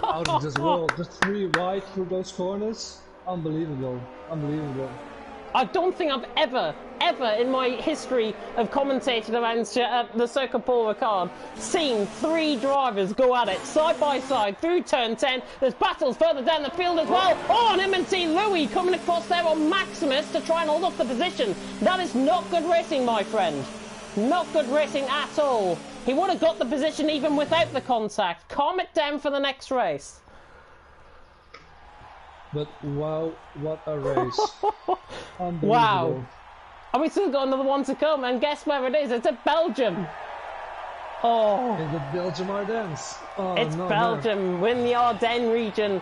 out of this world. Just 3 wide through those corners. Unbelievable. Unbelievable. I don't think I've ever in my history of commentating around the Circuit Paul Ricard seen 3 drivers go at it side by side through turn 10. There's battles further down the field as well. Oh, and M&T Louis coming across there on Maximus to try and hold up the position. That is not good racing, my friend. Not good racing at all. He would have got the position even without the contact. Calm it down for the next race. But wow, what a race. Wow. And we still got another one to come, and guess where it is? It's at Belgium. Oh. In the Belgium Ardennes. Oh, it's no, Belgium. No. We're in the Ardennes region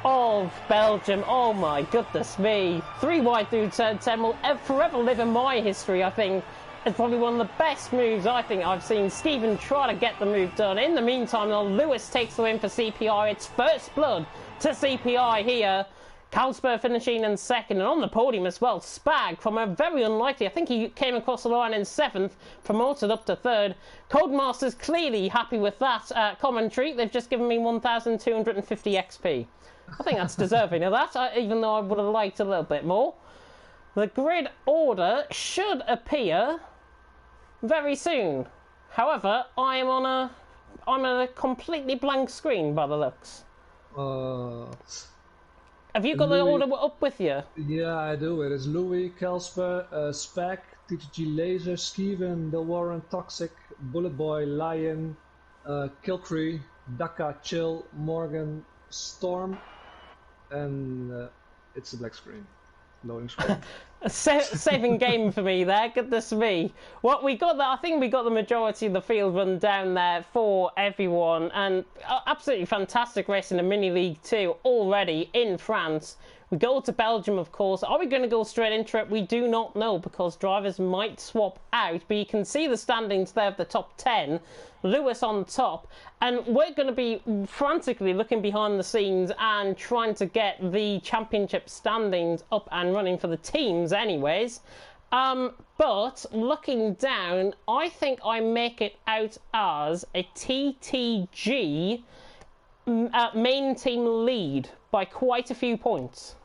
of Belgium. Oh my goodness me. 3 wide through turn 10 will forever live in my history, I think. It's probably one of the best moves I think I've seen Stephen try to get the move done. In the meantime, though, Lewis takes the win for CPI. It's first blood to CPI here. Carlsberg finishing in second, and on the podium as well, Spag from a very unlikely, I think he came across the line in 7th, promoted up to 3rd. Codemasters clearly happy with that commentary. They've just given me 1,250 XP. I think that's deserving of that, even though I would have liked a little bit more. The grid order should appear very soon. However, I'm on a completely blank screen by the looks. Have you got Louis, the order up with you? Yeah, I do. It is Louis, Kelsper, Spec, TTG Laser, Skeven, Del Warren, Toxic, Bullet Boy, Lion, Kilcree, Daka, Chill, Morgan, Storm, and it's a black screen. Loading screen. Saving game for me there, goodness me. What we got I think we got the majority of the field run down there for everyone, and absolutely fantastic race in the Mini League 2 already in France. We go to Belgium, of course. Are we going to go straight into it? We do not know, because drivers might swap out, but you can see the standings there of the top 10. Lewis on top, and we're going to be frantically looking behind the scenes and trying to get the championship standings up and running for the teams anyways. But looking down, I think I make it out as a TTG main team lead by quite a few points.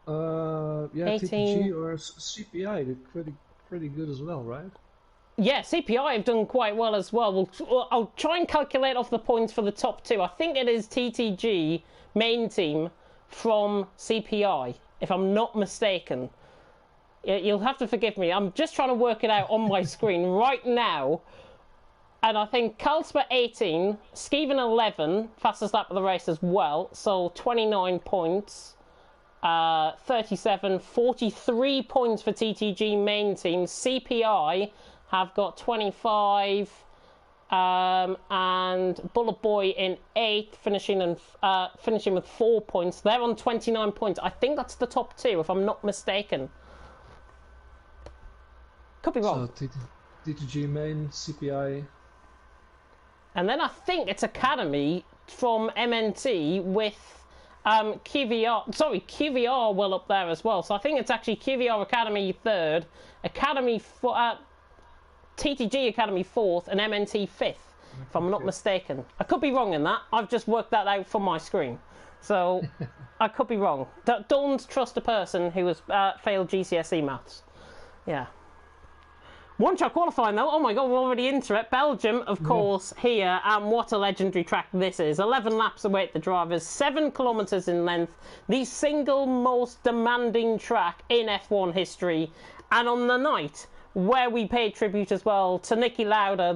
Yeah, 18. TTG or CPI did pretty good as well, right? Yeah, CPI have done quite well as well. I'll try and calculate off the points for the top 2. I think it is TTG main team from CPI, if I'm not mistaken. You'll have to forgive me. I'm just trying to work it out on my screen right now. And I think Carlsberg 18, Skeven 11, fastest lap of the race as well. So 29 points. 37, 43 points for TTG main team. CPI have got 25, and Bullet Boy in 8th, finishing with 4 points. They're on 29 points. I think that's the top 2, if I'm not mistaken. Could be wrong. So TTG main, CPI. And then I think it's Academy from MNT with QVR. Sorry, QVR well up there as well. So I think it's actually QVR Academy 3rd, Academy TTG Academy 4th, and MNT 5th, if I'm not mistaken. I could be wrong in that. I've just worked that out from my screen. So I could be wrong. Don't trust a person who has failed GCSE maths. Yeah. One-shot qualifying though. Oh my god, we're already into it. Belgium, of course, here. And what a legendary track this is. 11 laps await the drivers, 7 kilometres in length. The single most demanding track in F1 history. And on the night where we paid tribute as well to Niki Lauda,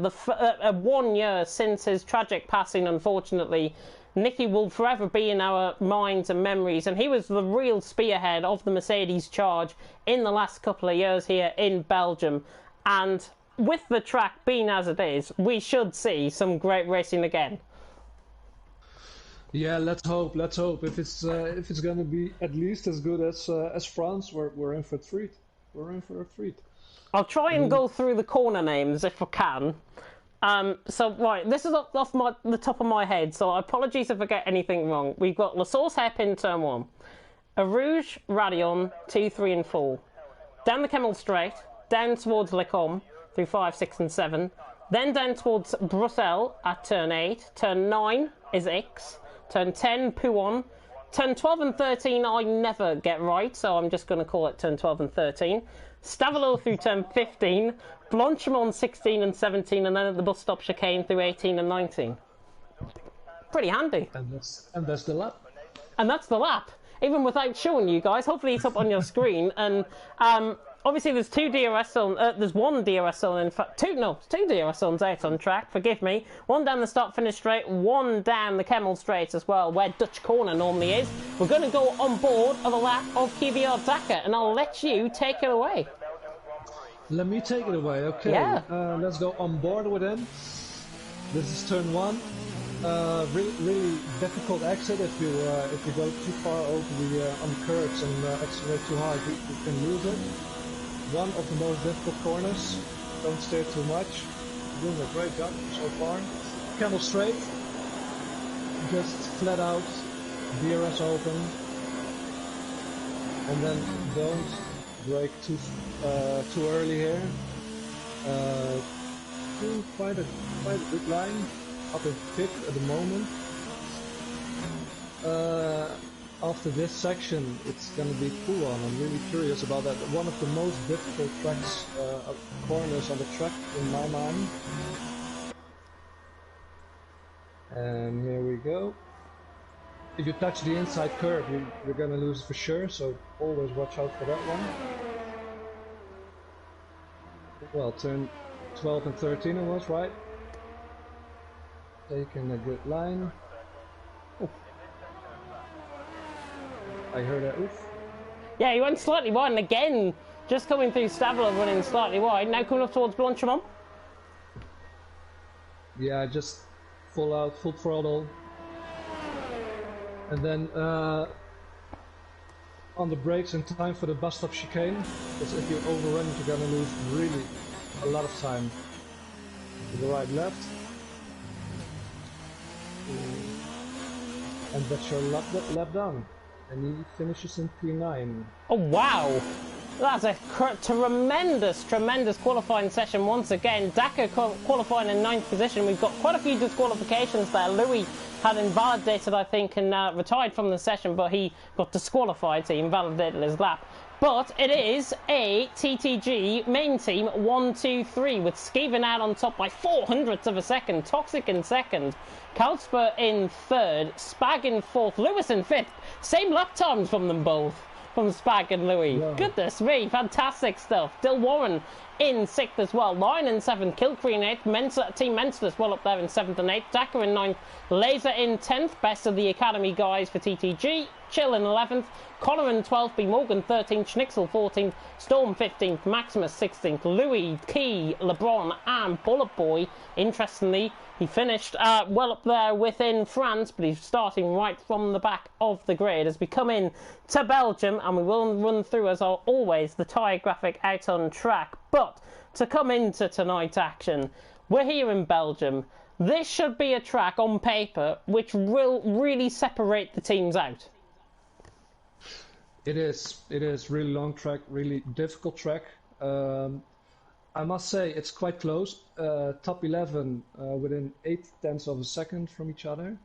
1 year since his tragic passing, unfortunately. Niki will forever be in our minds and memories, and he was the real spearhead of the Mercedes charge in the last couple of years here in Belgium. And with the track being as it is, we should see some great racing again. Yeah, let's hope. Let's hope. If it's going to be at least as good as France, we're in for a treat. We're in for a treat. I'll try and go through the corner names if I can. So, right, this is off the top of my head, so apologies if I get anything wrong. We've got La Source Hairpin, Turn 1. Arouge, Radion, 2, 3 and 4. Down the Kemmel Straight, down towards Le Combe, through 5, 6 and 7. Then down towards Bruxelles at Turn 8. Turn 9 is X. Turn 10, Pouon. turn 12 and 13 I never get right, so I'm just going to call it turn 12 and 13. Stavelot through turn 15, Blanchimont 16 and 17, and then at the bus stop chicane through 18 and 19. Pretty handy. And that's the lap. And that's the lap, even without showing you guys. Hopefully it's up on your screen. And obviously there's two DRS zones, there's one DRS zone, in fact, two DRS zones out on track, forgive me. One down the start-finish straight, one down the Kemmel straight as well, where Dutch Corner normally is. We're going to go on board of a lap of QVR Dakar, and I'll let you take it away. Let me take it away, okay. Yeah. Let's go on board with him. This is turn 1. Really difficult exit. If you go too far over the on the curves and accelerate too hard, you can lose it. One of the most difficult corners. Don't steer too much. Doing a great job so far. Camel straight. Just flat out. DRS open. And then don't brake too early here. Quite a good line. Up in 5th at the moment. After this section, it's gonna be full on. I'm really curious about that. One of the most difficult tracks, corners on the track in my mind. And here we go. If you touch the inside curve, you're gonna lose for sure. So always watch out for that one. Well, turn 12 and 13 it was, right? Taking a good line. Oof. I heard a oof. Yeah, he went slightly wide, and again, just coming through Stavelot running slightly wide. Now coming up towards Blanchimont. Yeah, just full out, full throttle. And then on the brakes in time for the bus stop chicane. Because if you overrun it, you're gonna lose really a lot of time. To the right, left. And that's your lap done. And he finishes in P9. Oh wow! That's a tremendous qualifying session once again. Dakar qualifying in 9th position. We've got quite a few disqualifications there. Louis had invalidated, I think, and retired from the session, but he got disqualified, so he invalidated his lap. But it is a TTG main team 1-2-3 with Skeven out on top by 0.04 of a second, Toxic in 2nd, Kalsper in 3rd, Spag in 4th, Lewis in 5th. Same lap times from them both, from Spag and Louis. Wow. Goodness me, fantastic stuff. Dill Warren in 6th as well, Lion in 7th, Kilcree in 8th, Team Mensa as well up there in 7th and 8th, Dakar in 9th, Laser in 10th, best of the Academy guys for TTG, Chill in 11th, Connor in 12th, B. Morgan 13th, Schnixel 14th, Storm 15th, Maximus 16th, Louis, Key, LeBron and Bullet Boy. Interestingly, he finished well up there within France, but he's starting right from the back of the grid as we come in to Belgium, and we will run through, as always, the tyre graphic out on track. But to come into tonight's action, we're here in Belgium. This should be a track on paper which will really separate the teams out. It is really long track, really difficult track. I must say it's quite close. Top 11 within 0.8 of a second from each other.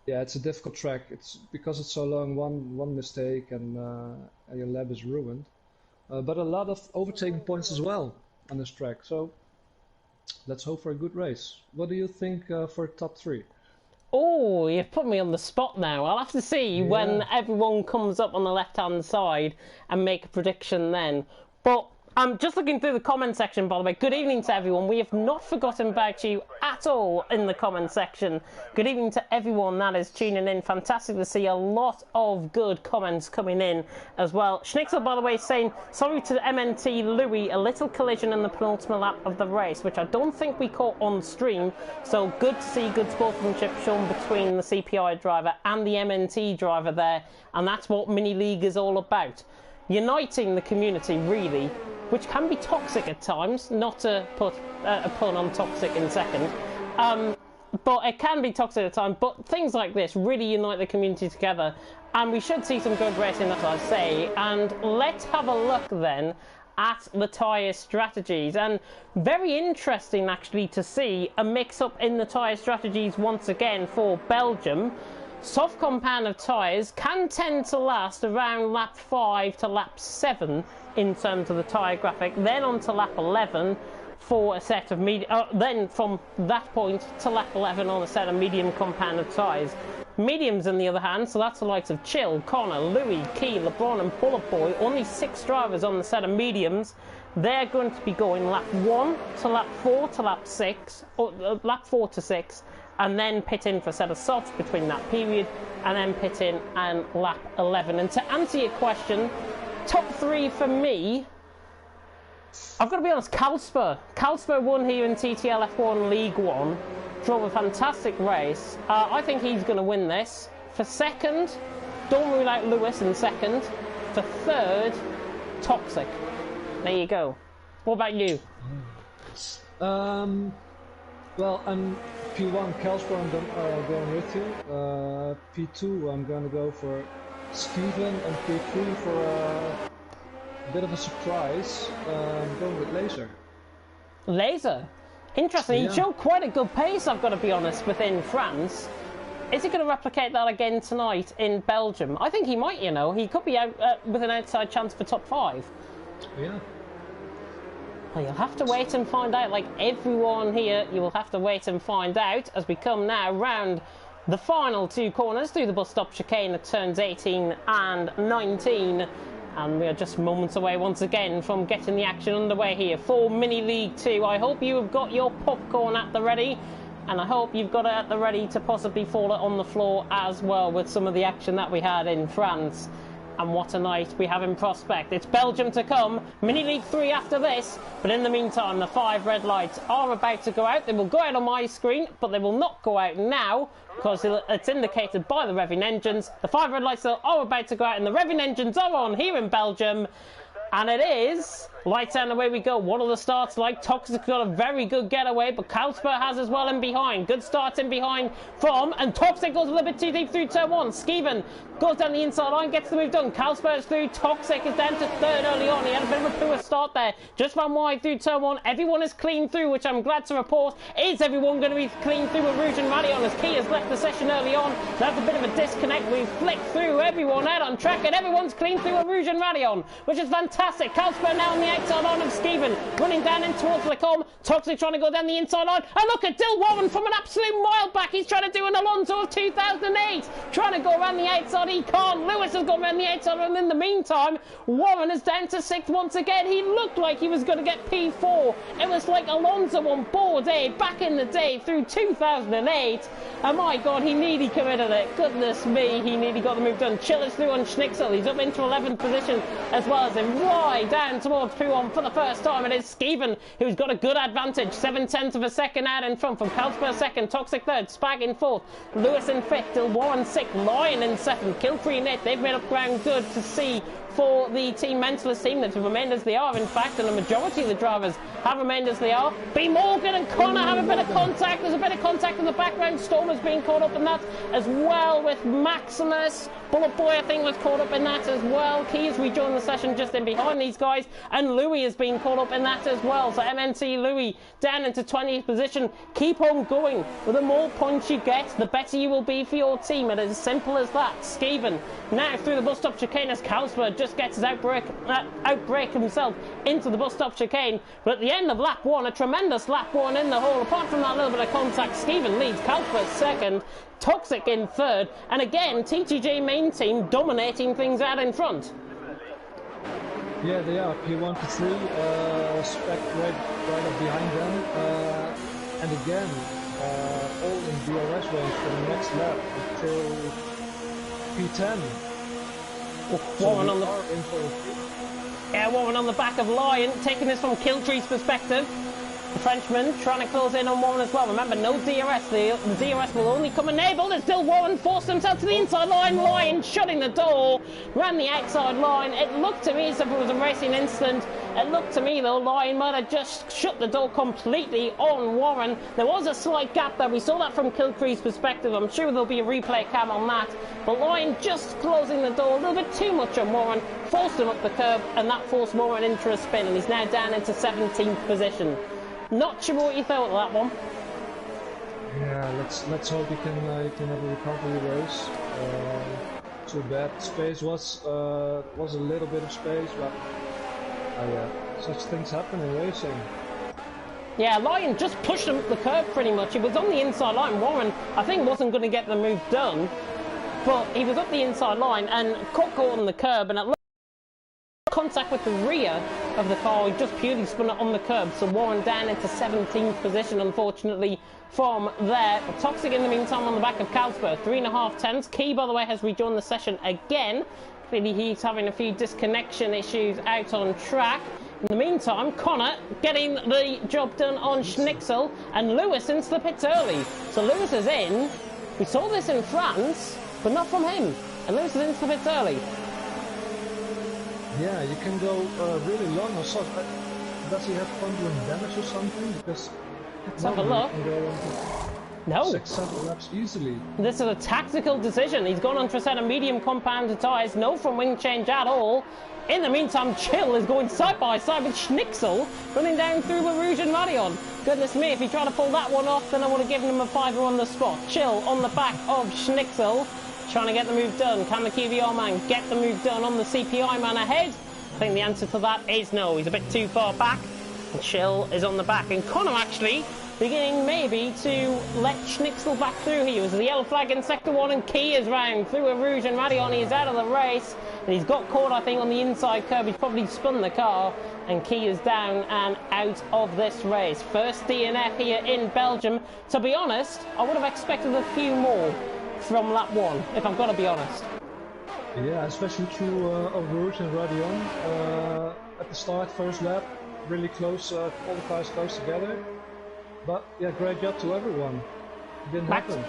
Yeah, it's a difficult track. It's because it's so long. One mistake and your lap is ruined. But a lot of overtaking points as well on this track. So let's hope for a good race. What do you think for top 3? Oh, you've put me on the spot now. I'll have to see when everyone comes up on the left-hand side and make a prediction then. But I'm just looking through the comment section, by the way. Good evening to everyone. We have not forgotten about you at all in the comment section. Good evening to everyone that is tuning in. Fantastic to see a lot of good comments coming in as well. Schnixel, by the way, saying, sorry to MNT Louis, a little collision in the penultimate lap of the race, which I don't think we caught on stream. So good to see good sportsmanship shown between the CPI driver and the MNT driver there. And that's what Mini League is all about. Uniting the community, really, which can be toxic at times, not to put a pun on toxic in second, but it can be toxic at times. But things like this really unite the community together, and we should see some good racing, as I say. And let's have a look then at the tyre strategies, and very interesting actually to see a mix-up in the tyre strategies once again for Belgium. soft compound of tyres can tend to last around lap 5 to lap 7 in terms of the tyre graphic, then on to lap 11 for a set of then from that point to lap 11 on a set of medium compound of tyres. Mediums, on the other hand, so that's the likes of Chill, Connor, Louis, Key, LeBron and Bullet Boy, only 6 drivers on the set of mediums. They're going to be going lap 1 to lap 4 to lap 6, or lap 4 to 6, and then pit in for a set of softs between that period, and then pit in and lap 11. And to answer your question, top 3 for me, I've got to be honest, Kalsper. Kalsper won here in TTL F1 League 1, drove a fantastic race. I think he's going to win this. For second, don't rule out Lewis in second. For third, Toxic. There you go. What about you? Well, I'm P1 Kalsper, I'm going with you. P2 I'm going to go for Steven, and P3 for a bit of a surprise, I'm going with Laser. Interesting. Yeah. He showed quite a good pace, I've got to be honest, within France. Is he going to replicate that again tonight in Belgium? I think he might, you know. He could be out with an outside chance for top 5. Yeah. Well, you'll have to wait and find out. Like everyone here, you will have to wait and find out as we come now round the final 2 corners through the bus stop chicane at turns 18 and 19. And we are just moments away once again from getting the action underway here for Mini League 2. I hope you have got your popcorn at the ready, and I hope you've got it at the ready to possibly fall it on the floor as well with some of the action that we had in France. And what a night we have in prospect. It's Belgium to come, Mini League 3 after this, but in the meantime the 5 red lights are about to go out. They will go out on my screen, but they will not go out now because it's indicated by the revving engines. The 5 red lights are about to go out and the revving engines are on here in Belgium. And it is lights out and away we go. What are the starts like? Toxic got a very good getaway, but Kalsper has as well in behind. Good start in behind from, and Toxic goes a little bit too deep through turn 1. Skeven goes down the inside line, gets the move done. Kalsper is through. Toxic is down to third early on. He had a bit of a poor start there. Just ran wide through turn 1. Everyone is clean through, which I'm glad to report. Is everyone going to be clean through with Rouge and Radion as Key has left the session early on? That's a bit of a disconnect. We flick through everyone out on track, and everyone's clean through with Rouge and Radion, which is fantastic. Kalsper now on the outside line of Skeven, running down in towards Lecom. Toxic trying to go down the inside line. And look at Dill Warren from an absolute mile back. He's trying to do an Alonso of 2008. Trying to go around the outside. He can't. Lewis has gone around the outside. And in the meantime, Warren is down to 6th once again. He looked like he was going to get P4. It was like Alonso on board back in the day through 2008. And my God, he nearly committed it. Goodness me, he nearly got the move done. Chill is through on Schnixel. He's up into 11th position as well as him. Wide down towards P1 for the first time. It is Skeven who's got a good advantage. 7/10 of a second out in front from Kalsper second, Toxic third, Spag in 4th, Lewis in 5th, Dill Warren 6th, Lion in 7th, Killtree Net. They've made up ground good to see for the Team Mentalist team that have remained as they are, in fact, and the majority of the drivers have remained as they are. B. Morgan and Connor have a bit of contact. There's a bit of contact in the background. Storm has been caught up in that as well with Maximus. Bullet Boy, I think, was caught up in that as well. Key has rejoined the session just in behind these guys, and Louis has been caught up in that as well. So MNC Louis down into 20th position. Keep on going. The more points you get, the better you will be for your team. It is as simple as that. Skeven now through the bus stop chicane as Kalsper just gets his outbreak himself into the bus stop chicane. But at the end of lap 1, a tremendous lap 1 in the hole. Apart from that little bit of contact, Skeven leads, Kalsper second, Toxic in 3rd, and again TTG main team dominating things out in front. Yeah, they are. P1 to 3, Spec right up behind them, and again, all in DRS range for the next lap until P10. Warren on the Warren on the back of Lion, taking this from Killtree's perspective. The Frenchman trying to close in on Warren as well. Remember, no DRS. The DRS will only come enabled as still Warren forced himself to the inside line. Lion shutting the door, ran the outside line. It looked to me as if it was a racing incident. It looked to me, though, Lion might have just shut the door completely on Warren. There was a slight gap there. We saw that from Killtree's perspective. I'm sure there'll be a replay cam on that. But Lion just closing the door a little bit too much on Warren, forced him up the curb, and that forced Warren into a spin, and he's now down into 17th position. Not sure what you thought of that one. Yeah, let's hope he can have a recovery race. Too bad. Space was a little bit of space, but yeah, such things happen in racing. Yeah, Lion just pushed him up the curb pretty much. He was on the inside line. Warren, I think, wasn't going to get the move done, but he was up the inside line and caught on the curb, and it looked contact with the rear of the car. He just purely spun it on the curb, so Warren down into 17th position, unfortunately, from there. Toxic in the meantime on the back of Carlsberg, 3.5 tenths. Key, by the way, has rejoined the session again. Clearly he's having a few disconnection issues out on track. In the meantime, Connor getting the job done on Schnitzel, and Lewis into the pits early. So Lewis is in. We saw this in France, but not from him. And Lewis is into the pits early. Yeah, you can go really long or so. Does he have conduit damage or something? Because let's have a look. No. 6-7 laps easily. This is a tactical decision. He's gone on for a set of medium compounded tyres, no front wing change at all. In the meantime, Chill is going side by side with Schnitzel, running down through the Rouge and Radion. Goodness me, if he tried to pull that one off, then I would have given him a 5er on the spot. Chill on the back of Schnitzel, trying to get the move done. Can the QVR man get the move done on the CPI man ahead? I think the answer to that is no. He's a bit too far back. And Chill is on the back. And Connor actually beginning maybe to let Schnitzel back through. He was the yellow flag in sector 1, and Key is round through a Rouge and Radion. He is out of the race, and he's got caught, I think, on the inside curb. He's probably spun the car, and Key is down and out of this race. First DNF here in Belgium. To be honest, I would have expected a few more from lap 1, if I've got to be honest. Yeah, especially through Rouge and Radion. At the start, first lap, really close, all the cars close together. But yeah, great job to everyone. It didn't happen.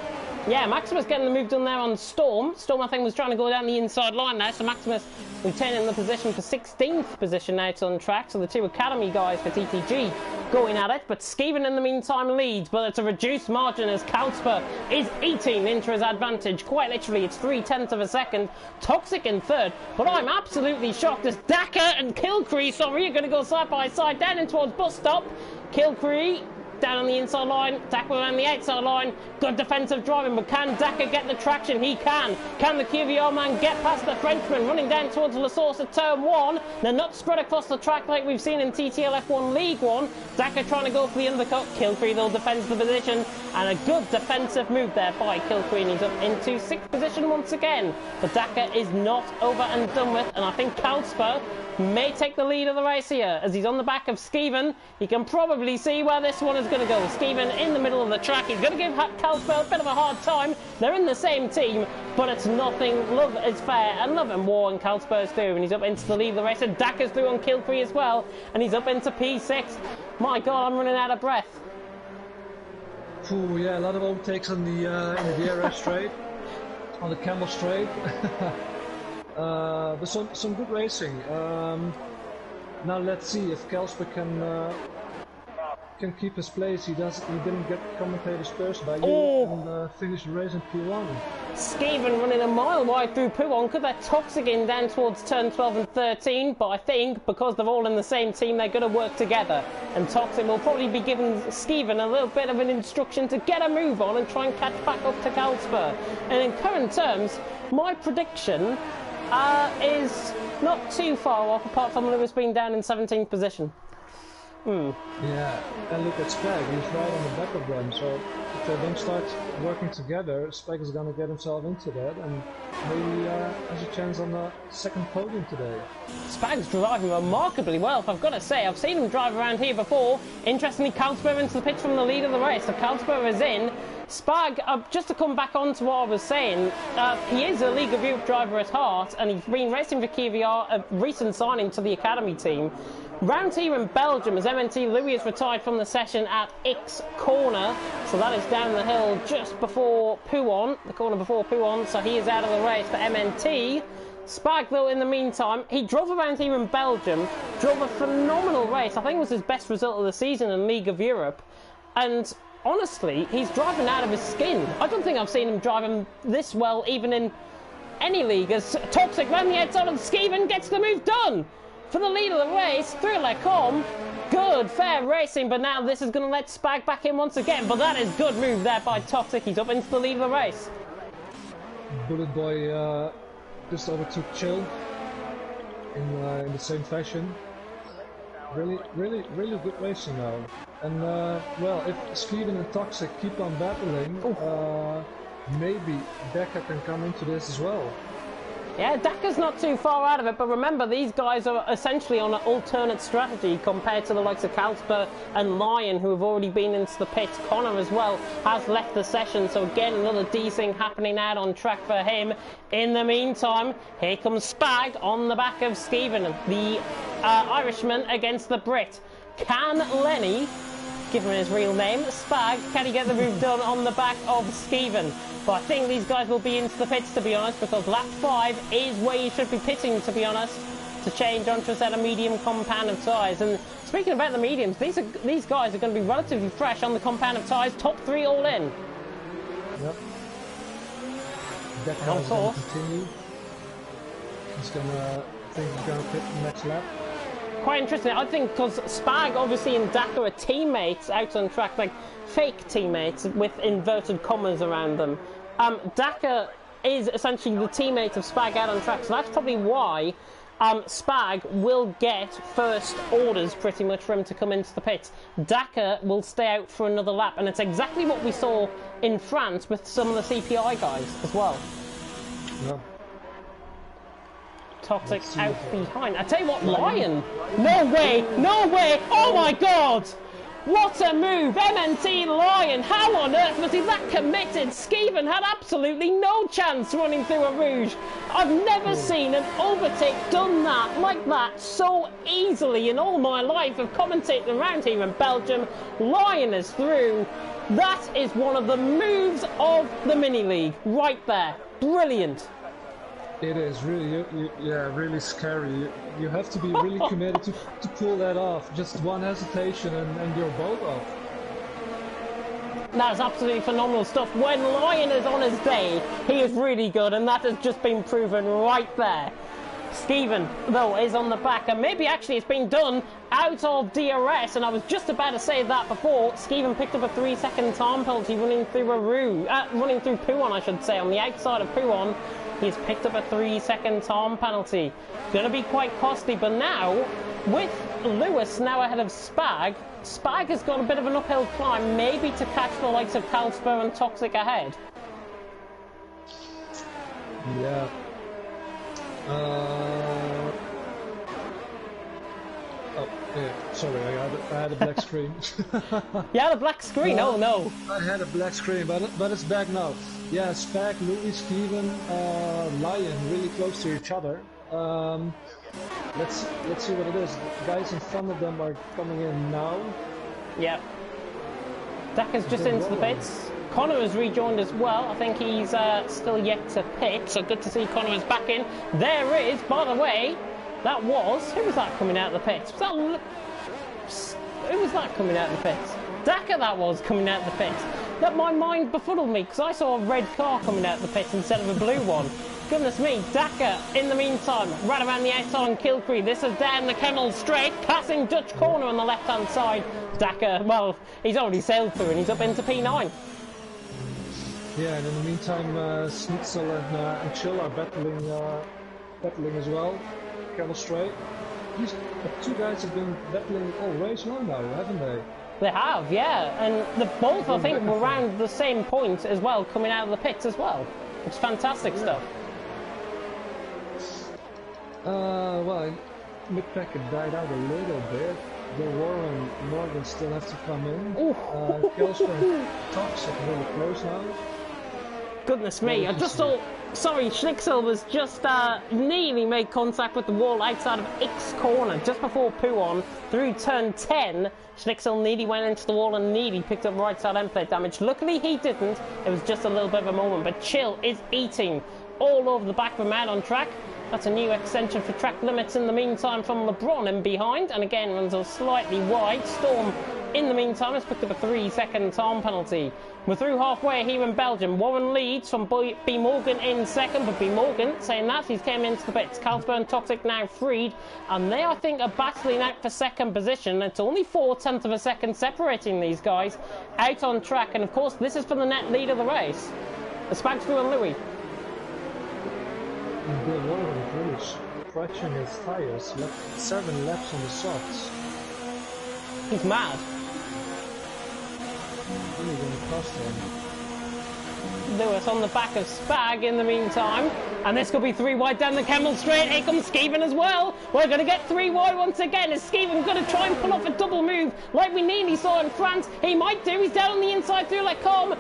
Yeah, Maximus getting the move done there on Storm. Storm, I think, was trying to go down the inside line now, so Maximus retaining the position for 16th position out on track. So the two Academy guys for TTG going at it. But Skeven in the meantime leads, but it's a reduced margin as Kalsper is 18 into his advantage. Quite literally, it's 0.3 of a second. Toxic in third, but I'm absolutely shocked as Daka and Kilcree, sorry, are going to go side by side down in towards bus stop. Kilcree down on the inside line, Daka around the outside line. Good defensive driving, but can Daka get the traction? He can. Can the QVR man get past the Frenchman? Running down towards La Source at turn 1. They're not spread across the track like we've seen in TTL F1 League 1. Daka trying to go for the undercut. Kilcree though defends the position, and a good defensive move there by Kilcree, and he's up into 6th position once again. But Daka is not over and done with, and I think Kalsper may take the lead of the race here as he's on the back of Skeven. You can probably see where this one is going to go. Skeven in the middle of the track. He's going to give Kalsper a bit of a hard time. They're in the same team, but it's nothing. Love is fair, and love and war, and Kalsper's through, and he's up into the lead of the race. And Daka's through on Kilcree as well, and he's up into P6. My God, I'm running out of breath. Ooh, yeah, a lot of overtakes on the DRS straight, on the Camel straight. But some good racing. Now let's see if Kalsper can keep his place. He didn't get commentators first by you and finish the race in P1. Skeven running a mile wide through P1. Could that Toxic in down towards turn 12 and 13? But I think because they're all in the same team, they're going to work together. And Toxic will probably be giving Skeven a little bit of an instruction to get a move on and try and catch back up to Kalsper. And in current terms, my prediction is not too far off, apart from Lewis being down in 17th position. Yeah, and look at Spag, he's right on the back of them, so if they don't start working together, Spag is gonna get himself into that, and maybe has a chance on the second podium today. Spag's driving remarkably well, if I've got to say. I've seen him drive around here before. Interestingly, Kalsper into the pitch from the lead of the race, so Kalsper is in. Spag, just to come back on to what I was saying, he is a League of Europe driver at heart, and he's been racing for KVR, a recent signing to the Academy team. Round here in Belgium, as MNT Louis is retired from the session at X Corner, so that is down the hill just before Pouon, the corner before Pouon, so he is out of the race for MNT. Spag, though, in the meantime, he drove around here in Belgium, drove a phenomenal race. I think it was his best result of the season in League of Europe, and honestly, he's driving out of his skin. I don't think I've seen him driving this well, even in any league. As Toxic round the outside of Skeven gets the move done. for the lead of the race. Through Lecom. Good, fair racing, but now this is going to let Spag back in once again. But that is good move there by Toxic. He's up into the lead of the race. Bullet Boy just overtook Chill in the same fashion. Really good racing now. And well, if Skeven and Toxic keep on battling, maybe Deca can come into this as well. Yeah, Daka's not too far out of it, but remember, these guys are essentially on an alternate strategy compared to the likes of Kalsper and Lion, who have already been into the pits. Connor as well has left the session, so again, another D-Sing happening out on track for him. In the meantime, here comes Spag on the back of Skeven, the Irishman against the Brit. Can Lenny, give him his real name, Spag, can he get the move done on the back of Skeven? But I think these guys will be into the pits, to be honest, because lap 5 is where you should be pitting, to be honest, to change onto a set of medium compound of tyres. And speaking about the mediums, these guys are going to be relatively fresh on the compound of tyres, top 3 all in. Yep. Deca is going to continue. He's going to, I think he's going to pit the next lap. Quite interesting, I think, because Spag obviously and Daka are teammates out on track, like fake teammates with inverted commas around them. Daka is essentially the teammate of Spag out on track, so that's probably why Spag will get first orders pretty much for him to come into the pits. Daka will stay out for another lap, and it's exactly what we saw in France with some of the CPI guys as well. Yeah. Toxic out behind. I tell you what, Lion! No way! No way! Oh my god! What a move! MNT Lion! How on earth was he that committed? Skeven had absolutely no chance running through a Rouge. I've never seen an overtake done that like that so easily in all my life of commentating around here in Belgium. Lion is through. That is one of the moves of the mini-league right there. Brilliant. It is really, yeah, really scary. You have to be really committed to pull that off. Just one hesitation and you're both off. That's absolutely phenomenal stuff. When Lion is on his day, he is really good, and that has just been proven right there. Skeven, though, is on the back, and maybe actually it's been done out of DRS, and I was just about to say that before. Skeven picked up a 3-second time penalty running through running through Pouon, I should say, on the outside of Pouon. He's picked up a 3-second time penalty. Going to be quite costly, but now, with Lewis now ahead of Spag, Spag has got a bit of an uphill climb, maybe to catch the likes of Kalsper and Toxic ahead. Yeah. Oh, yeah, sorry, I had a black screen. You had a black screen? Oh no. I had a black screen, but it's back now. Yeah, Spag, Louis, Skeven, Lion, really close to each other. Let's see what it is. The guys in front of them are coming in now. Yep. Daka's just into the pits. Connor has rejoined as well. I think he's still yet to pit, so good to see Connor is back in. There it is, by the way. That was... Who was that coming out of the pits? Was that... Who was that coming out of the pits? Daka that was coming out of the pits. That my mind befuddled me because I saw a red car coming out of the pits instead of a blue one. Goodness me, Daka, in the meantime, right around the outside on Kilcree. This is down the Kennel straight, passing Dutch corner on the left-hand side. Daka, well, he's already sailed through and he's up into P9. Yeah, and in the meantime, Schnitzel and Chill are battling as well. Kennel straight. These two guys have been battling all race long now, haven't they? They have, yeah, and the both, I think, were around the same point as well, coming out of the pits as well. It's fantastic stuff. Well, mid-packet died out a little bit. Bill Warren and Morgan still have to come in. Kelsper and Toxic really close now. Goodness me, I just saw... Sorry, Schnitzel was just nearly made contact with the wall outside of X corner just before Pouon. Through turn 10, Schnitzel nearly went into the wall and nearly picked up right side end plate damage. Luckily he didn't, it was just a little bit of a moment, but Chill is eating all over the back of him out on track. That's a new extension for track limits in the meantime from LeBron in behind, and again runs a slightly wide. Storm in the meantime has picked up a 3-second time penalty. We're through halfway here in Belgium. Warren leads from B Morgan in second, but B Morgan saying that he's came into the pits. Carlsberg and Toxic now freed, and they I think are battling out for second position. It's only 0.4 of a second separating these guys out on track, and of course this is for the net lead of the race. The Spags through and Louis. Bill Warren really stretching his tires, left 7 laps on the softs. He's mad. Really going to cost him. Lewis on the back of Spag in the meantime, and this could be 3 wide down the Camel Straight. Here comes Skeven as well. We're going to get 3 wide once again. Is Skeven going to try and pull off a double move like we nearly saw in France? He might do. He's down on the inside through Lecombe.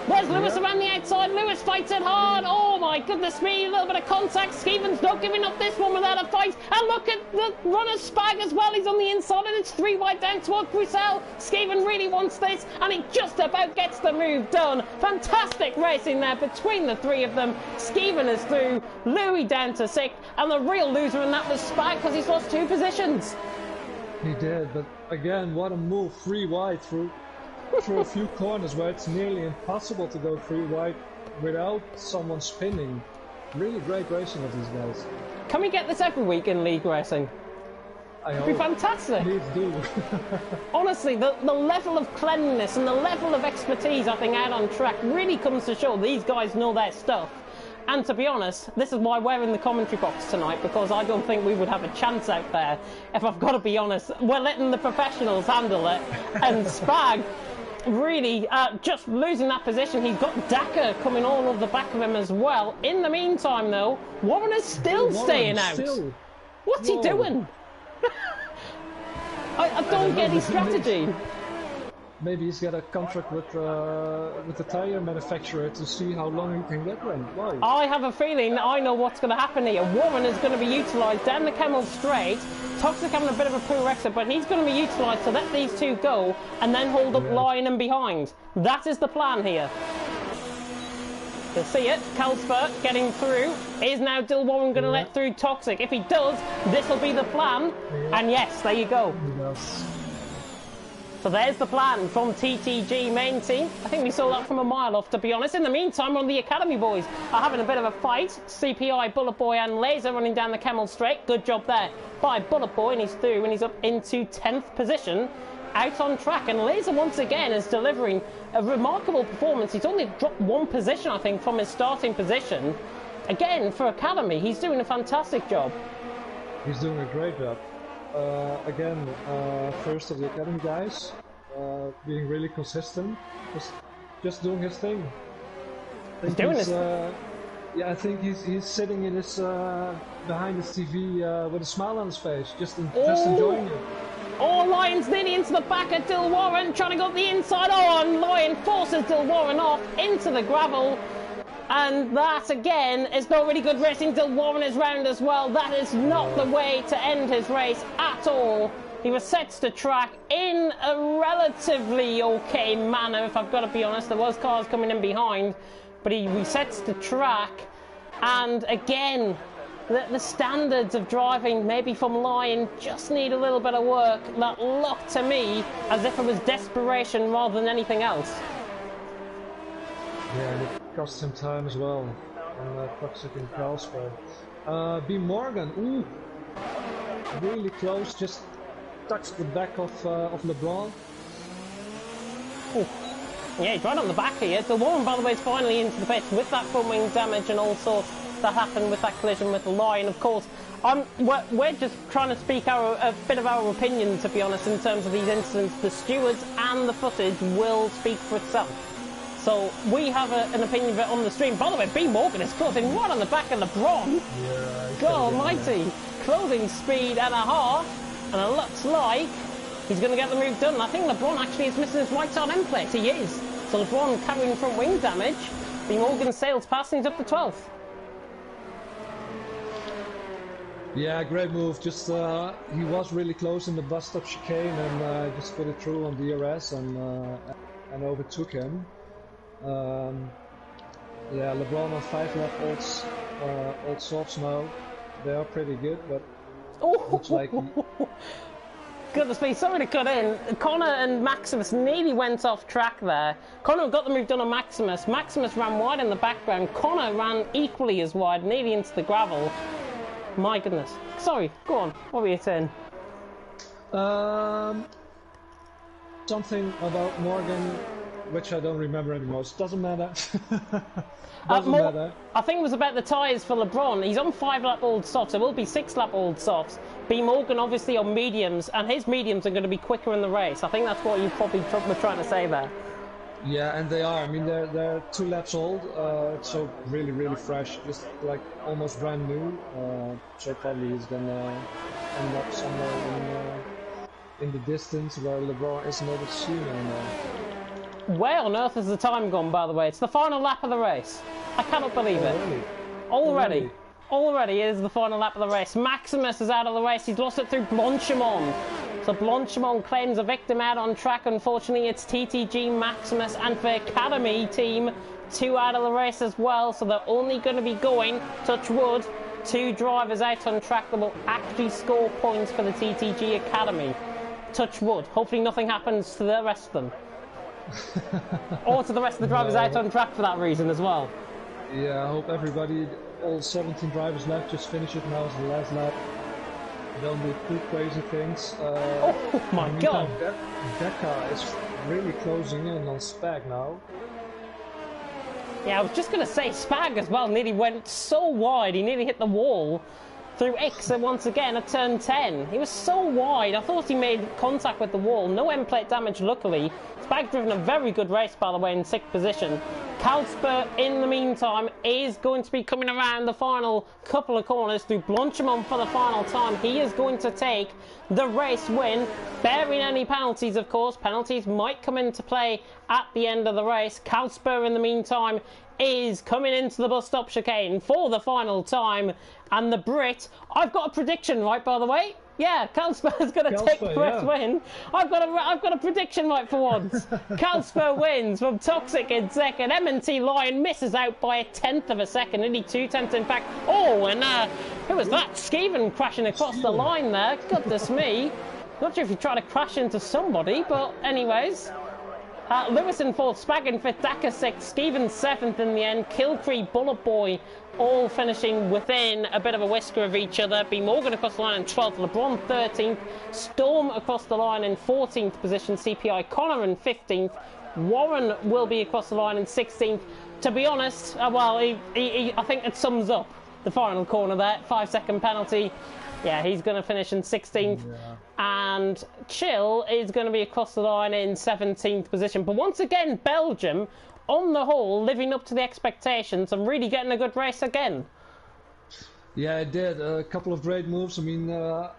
There's Lewis around the outside. Lewis fights it hard. Oh my goodness me, a little bit of contact. Skeven's not giving up this one without a fight. And look at the runner Spag as well. He's on the inside and it's 3 wide down towards Bruxelles. Skeven really wants this and he just about gets the move done. Fantastic racing there between the 3 of them. Skeven is through, Louis down to 6th, and the real loser in that was Spag because he's lost 2 positions. He did, but again, what a move, 3 wide through a few corners where it's nearly impossible to go 3 wide without someone spinning. Really great racing of these guys. Can we get this every week in league racing? It'd be fantastic. Please do. Honestly, the level of cleanliness and the level of expertise I think out on track really comes to show these guys know their stuff. And to be honest, this is why we're in the commentary box tonight, because I don't think we would have a chance out there. If I've got to be honest, we're letting the professionals handle it. And Spag really just losing that position. He's got Daka coming all over the back of him as well. In the meantime though, Warren is still staying out. What's he doing? I don't get his strategy. Maybe he's got a contract with the tire manufacturer to see how long he can get one. Why? I have a feeling I know what's going to happen here. Warren is going to be utilised down the Camel Straight. Toxic having a bit of a poor exit, but he's going to be utilised to let these 2 go and then hold up Lion and behind. That is the plan here. You'll see it. Carlsberg getting through. Is now Dill Warren going to let through Toxic? If he does, this will be the plan. And yes, there you go. So there's the plan from TTG main team. I think we saw that from a mile off, to be honest. In the meantime, on the Academy boys are having a bit of a fight. CPI, Bullet Boy and Laser running down the Camel Straight. Good job there by Bullet Boy, and he's through and he's up into 10th position out on track. And Laser once again is delivering a remarkable performance. He's only dropped 1 position, I think, from his starting position. Again, for Academy, he's doing a fantastic job. He's doing a great job. Again, first of the Academy guys, being really consistent, just doing his thing. He's doing his yeah, I think he's sitting in his behind his TV with a smile on his face, just enjoying it. Oh, Lion's nearly into the back of Dill Warren, trying to go up the inside. Oh, and Lion forces Dill Warren off into the gravel. And that, again, is not really good racing. Dill Warren is round as well. That is not the way to end his race at all. He was set to track in a relatively okay manner, if I've got to be honest. There was cars coming in behind, but he resets to track. And again, the standards of driving, maybe from Lion, just need a little bit of work. That looked to me as if it was desperation rather than anything else. Yeah, and it cost him time as well. And Toxic and Carlsberg. B Morgan, ooh, really close, just touched the back of LeBron. Ooh. Yeah, he's right on the back here. The Warren, by the way, is finally into the pits with that front wing damage and all sorts that happened with that collision with the Lion. Of course, we're just trying to speak a bit of our opinion, to be honest, in terms of these incidents. The stewards and the footage will speak for itself. So we have an opinion of it on the stream. By the way, B Morgan is closing right on the back of LeBron. Yeah, God almighty. Closing speed and a half. And it looks like he's going to get the move done. I think LeBron actually is missing his white side end plate. He is. So LeBron carrying front wing damage. B Morgan sails past and he's up to 12th. Yeah, great move. Just he was really close in the bus stop chicane and just put it through on DRS and overtook him. Yeah, LeBron on 5 lap old softs now. they are pretty good, but Oh, looks like goodness me, sorry to cut in. Connor and Maximus nearly went off track there. Connor got the move done on Maximus. Maximus ran wide in the background. Connor ran equally as wide, nearly into the gravel. My goodness. Sorry, go on. What were you saying? Something about Morgan, which I don't remember anymore. It doesn't matter. Doesn't matter. I think it was about the tyres for LeBron. He's on 5-lap old softs. There will be 6-lap old softs. B. Morgan obviously on mediums, and his mediums are going to be quicker in the race. I think that's what you probably were trying to say there. Yeah, and they are. I mean, they're 2 laps old, so really fresh, just like almost brand new. So probably he's gonna end up somewhere in the distance where LeBron isn't able to see him anymore. Where on earth has the time gone, by the way? It's the final lap of the race. I cannot believe it. Already is the final lap of the race. Maximus is out of the race. He's lost it through Blanchimont. So Blanchimont claims a victim out on track. Unfortunately, it's TTG, Maximus, and the Academy team 2 out of the race as well. So they're only going to be going, touch wood, 2 drivers out on track that will actually score points for the TTG Academy. Touch wood. Hopefully nothing happens to the rest of them. Or to the rest of the drivers out on track for that reason as well. Yeah, I hope everybody, all 17 drivers left, just finish it now as the last lap. Don't do too crazy things. Oh my god! Becca is really closing in on Spag now. Yeah, I was just going to say Spag as well nearly went so wide, he nearly hit the wall through Ixer once again at turn 10. He was so wide, I thought he made contact with the wall. No end plate damage, luckily. Spag driven a very good race, by the way, in 6th position. Kalsper, in the meantime, is going to be coming around the final couple of corners through Blanchimont for the final time. He is going to take the race win, bearing any penalties, of course. Penalties might come into play at the end of the race. Kalsper, in the meantime, is coming into the bus stop chicane for the final time. And the Brit, I've got a prediction right, by the way. Yeah, Kalsper is going to take the first win. I've got a prediction right for once. Kalsper wins from Toxic in second. M&T Lion misses out by a 1/10 of a second, nearly 2/10 in fact. Oh, and who was that? Skeven crashing across the line there. Goodness me. Not sure if he tried to crash into somebody, but anyways. Lewis in 4th, Spag in 5th, Daka 6th, Skeven 7th in the end, Kilcree, Bullet Boy all finishing within a bit of a whisker of each other. B. Morgan across the line in 12th, LeBron 13th, Storm across the line in 14th position, CPI Connor in 15th, Warren will be across the line in 16th. To be honest, I think it sums up the final corner there, 5-second penalty. Yeah, he's going to finish in 16th. Yeah. And Chill is going to be across the line in 17th position. But once again, Belgium, on the whole, living up to the expectations and really getting a good race again. Yeah, it did. A couple of great moves. I mean,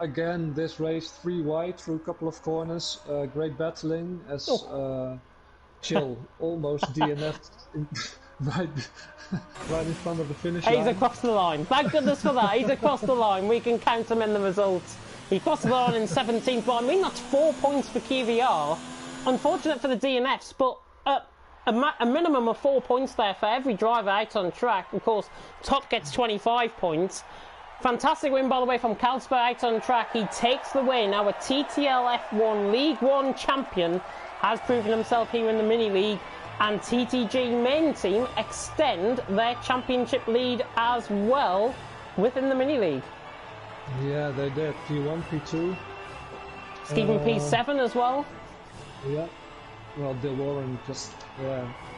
again, this race 3 wide through a couple of corners. Great battling as Chill almost DNF'd right in front of the finish line. He's across the line. Thank goodness for that. He's across the line. We can count him in the results. He crossed the line in 17th, but I mean that's 4 points for QVR. Unfortunate for the DNFs, but a minimum of 4 points there for every driver out on track. Of course, top gets 25 points. Fantastic win, by the way, from Kalsper out on track. He takes the win. Our TTL F1 League 1 champion has proven himself here in the mini league. And TTG main team extend their championship lead as well within the mini league. Yeah, they did. P1, P2. Stephen P7 as well. Yeah. Well, Dil Warren just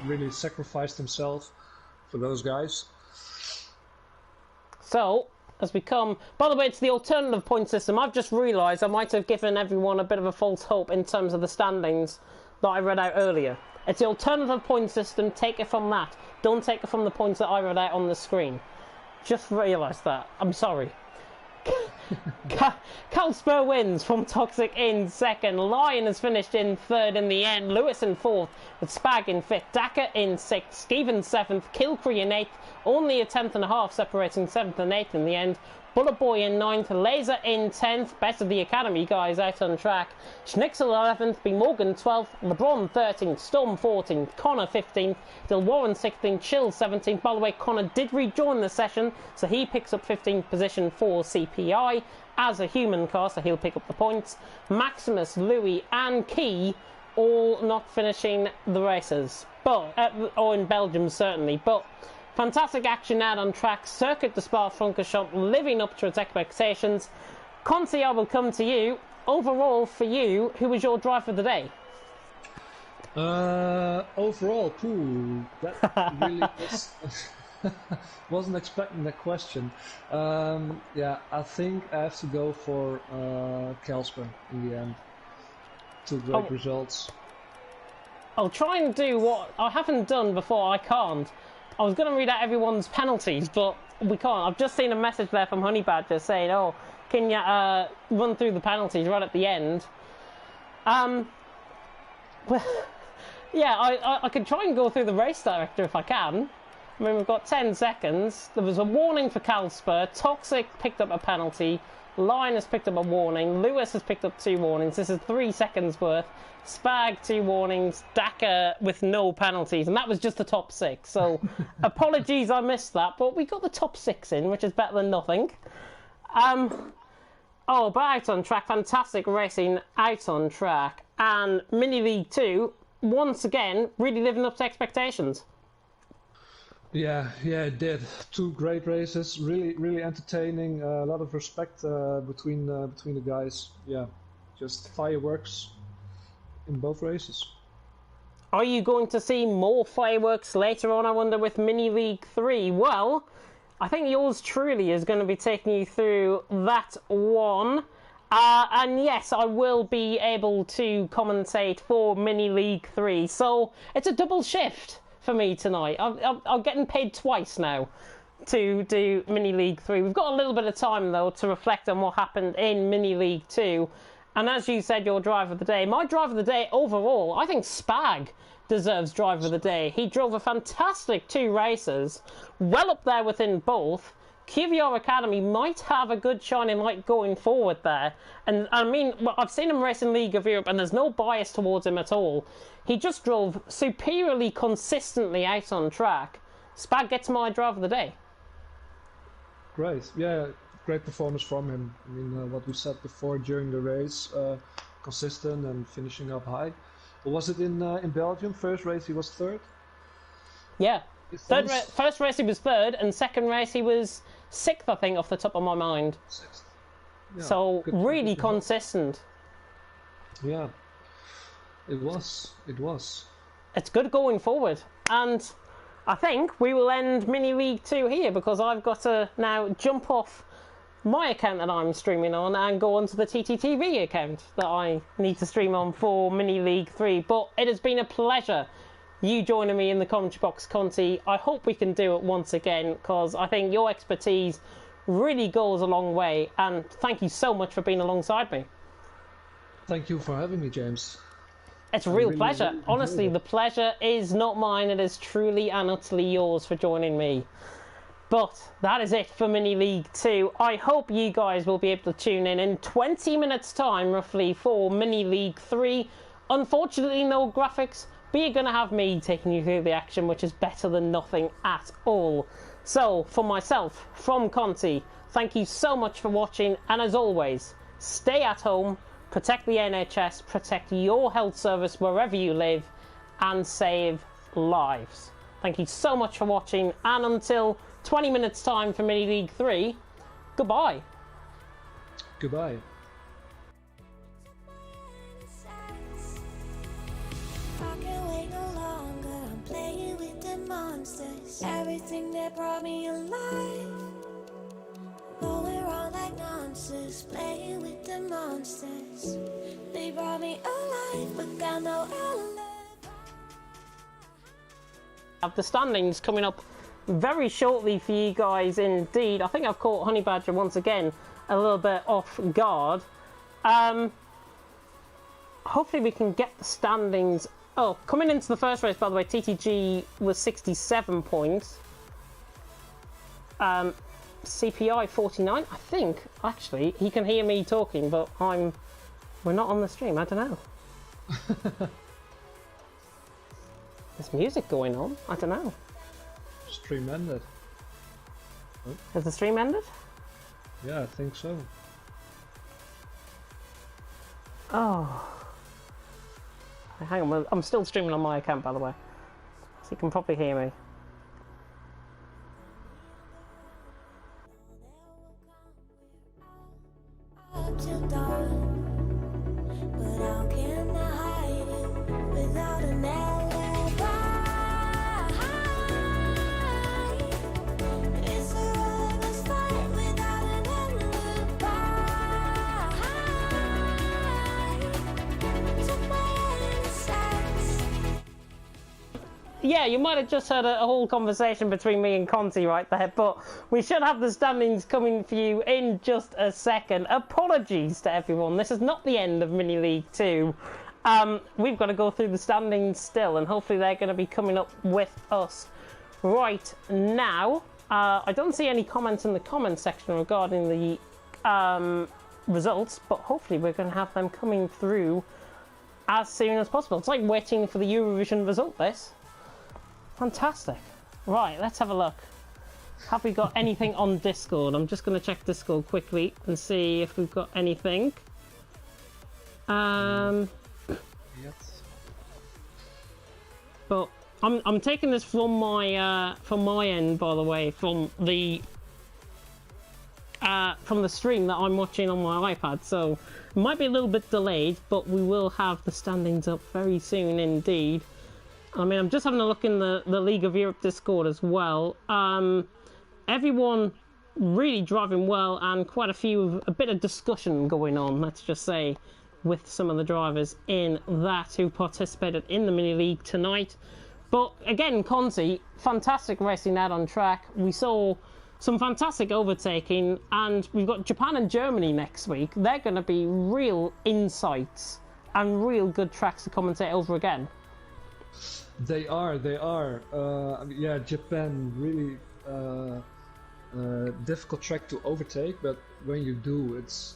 really sacrificed himself for those guys. So, as we come... By the way, it's the alternative point system. I've just realised I might have given everyone a bit of a false hope in terms of the standings that I read out earlier. It's the alternative point system. Take it from that. Don't take it from the points that I read out on the screen. Just realised that. I'm sorry. Kalsper wins from Toxic in second. Lion has finished in third in the end. Lewis in 4th, with Spag in 5th. Daka in 6th. Skeven 7th. Kilcree in 8th. Only a 10th and a half separating 7th and 8th in the end. Bullet Boy in 9th, Laser in 10th, best of the academy guys out on track. Schnixel 11th, B. Morgan 12th, LeBron 13th, Storm 14th, Connor 15th, Dil Warren 16th, Chill 17th. By the way, Connor did rejoin the session, so he picks up 15th position for CPI as a human car, so he'll pick up the points. Maximus, Louis and Key all not finishing the races, but or in Belgium certainly, but fantastic action out on track. Circuit de Spa-Francorchamps living up to its expectations. Conti, I will come to you. Overall, for you, who was your driver of the day? Overall, that really was, wasn't expecting that question. Yeah, I think I have to go for Kelsper in the end. Two great results. I'll try and do what I haven't done before. I can't. I was going to read out everyone's penalties, but we can't. I've just seen a message there from Honey Badger saying, oh, can you run through the penalties right at the end? Well, yeah, I could try and go through the race director if I can. I mean, we've got 10 seconds. There was a warning for Calsper. Toxic picked up a penalty. Lion has picked up a warning. Lewis has picked up 2 warnings. This is 3 seconds worth. Spag 2 warnings. Daka with no penalties, and that was just the top 6. So apologies, I missed that, but we got the top 6 in, which is better than nothing. Oh, but out on track, fantastic racing out on track, and Mini League 2 once again really living up to expectations. Yeah, it did. 2 great races, really entertaining. A lot of respect between the guys. Yeah, just fireworks in both races. Are you going to see more fireworks later on, I wonder, with Mini League 3? Well, I think yours truly is going to be taking you through that one. And yes, I will be able to commentate for Mini League 3. So it's a double shift for me tonight. I'm getting paid twice now to do Mini League 3. We've got a little bit of time, though, to reflect on what happened in Mini League 2. And as you said, your driver of the day, my driver of the day overall, I think Spag deserves driver of the day. He drove a fantastic 2 races, well up there within both. QVR Academy might have a good shining light going forward there. And I mean, well, I've seen him race in League of Europe, and there's no bias towards him at all. He just drove superiorly consistently out on track. Spag gets my driver of the day. Great, yeah, great performance from him. I mean, what we said before during the race, consistent and finishing up high. Or was it in Belgium? First race he was 3rd? Yeah. First race he was 3rd, and second race he was 6th, I think, off the top of my mind. 6th. Yeah, so really consistent. Yeah, it was. It's good going forward, and I think we will end Mini League 2 here, because I've got to now jump off my account that I'm streaming on and go onto the TTTV account that I need to stream on for Mini League 3. But it has been a pleasure you joining me in the commentary box, Conti. I hope we can do it once again, because I think your expertise really goes a long way, and thank you so much for being alongside me. Thank you for having me, James. It's a real pleasure. Honestly, the pleasure is not mine. It is truly and utterly yours for joining me. But that is it for Mini League 2. I hope you guys will be able to tune in 20 minutes time, roughly, for Mini League 3. Unfortunately, no graphics, but you're going to have me taking you through the action, which is better than nothing at all. So, for myself, from Conti, thank you so much for watching, and as always, stay at home, protect the NHS, protect your health service wherever you live, and save lives. Thank you so much for watching, and until 20 minutes time for Mini League 3, goodbye. Goodbye. I can't wait no longer. I'm playing with the monsters. Everything that brought me alive. Going wrong like monsters. Playing with the monsters. They brought me alive, but got no alibi. Have the standings coming up very shortly for you guys indeed. I think I've caught Honey Badger once again a little bit off guard. Hopefully we can get the standings. Oh, coming into the first race, by the way, TTG was 67 points. CPI 49. I think actually he can hear me talking, but we're not on the stream. I don't know. There's music going on. I don't know. Stream ended. Has the stream ended? Yeah, I think so. Oh. Hang on, well, I'm still streaming on my account, by the way. So you can probably hear me. Up till dawn, but how can I hide you without an alibi? It's a runner's fight without an alibi. Took my innocence. Yeah, you might have just heard a whole conversation between me and Conti right there, but we should have the standings coming for you in just a second. Apologies to everyone, this is not the end of Mini League 2. We've got to go through the standings still, and hopefully they're going to be coming up with us right now. I don't see any comments in the comment section regarding the results, but hopefully we're going to have them coming through as soon as possible. It's like waiting for the Eurovision result, this. Fantastic. Right, let's have a look. Have we got anything on Discord? I'm just going to check Discord quickly and see if we've got anything. Yes. But I'm taking this from my end, by the way, from the stream that I'm watching on my iPad. So it might be a little bit delayed, but we will have the standings up very soon indeed. I mean, I'm just having a look in the League of Europe Discord as well. Everyone really driving well, and quite a bit of discussion going on, let's just say, with some of the drivers in that who participated in the Mini League tonight. But again, Conti, fantastic racing out on track. We saw some fantastic overtaking, and we've got Japan and Germany next week. They're going to be real insights and real good tracks to commentate over again. They are. I mean, yeah, Japan, really difficult track to overtake, but when you do, it's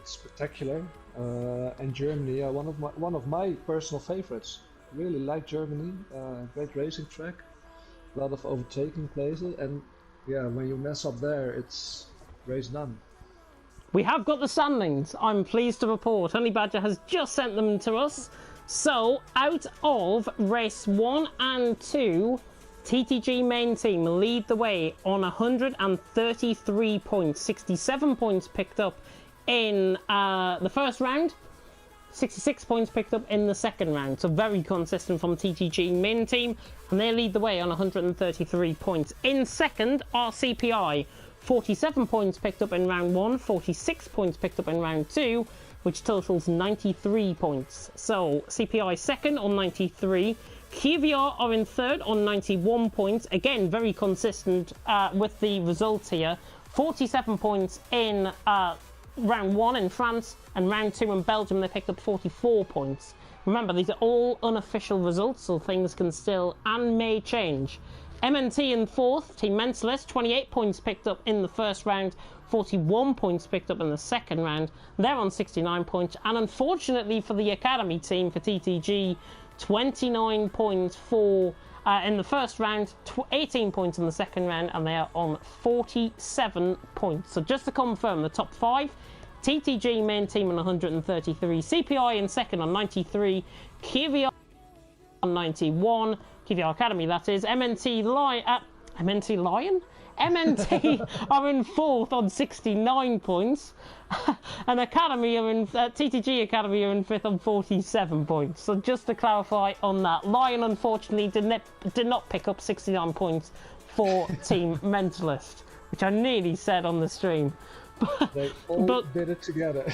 spectacular. And Germany, one of my personal favorites. Really like Germany. Great racing track, a lot of overtaking places, and yeah, when you mess up there, it's race done. We have got the standings. I'm pleased to report Honey Badger has just sent them to us. So, out of race 1 and 2, TTG main team lead the way on 133 points. 67 points picked up in the first round, 66 points picked up in the second round. So very consistent from TTG main team, and they lead the way on 133 points. In second are CPI, 47 points picked up in round 1, 46 points picked up in round 2, which totals 93 points. So CPI second on 93. QVR are in third on 91 points. Again, very consistent with the results here. 47 points in round 1 in France, and round 2 in Belgium they picked up 44 points. Remember, these are all unofficial results, so things can still and may change. MNT in fourth, Team Mentalist, 28 points picked up in the first round, 41 points picked up in the second round. They're on 69 points, and unfortunately for the Academy team for TTG, 29 points in the first round, 18 points in the second round, and they are on 47 points. So just to confirm, the top 5, TTG main team on 133, CPI in second on 93, QVR on 91, QVR Academy that is, MNT Lion? MNT are in fourth on 69 points, and TTG Academy are in fifth on 47 points. So just to clarify on that, Lion unfortunately did not pick up 69 points for Team Mentalist, which I nearly said on the stream. They all did it together.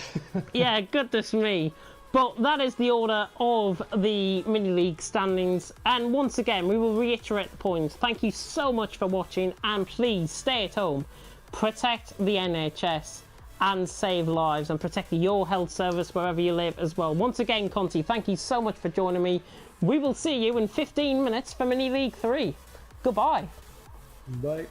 Yeah, goodness me. But that is the order of the Mini League standings. And once again, we will reiterate the points. Thank you so much for watching, and please stay at home, protect the NHS, and save lives, and protect your health service wherever you live as well. Once again, Conti, thank you so much for joining me. We will see you in 15 minutes for Mini League 3. Goodbye. Bye.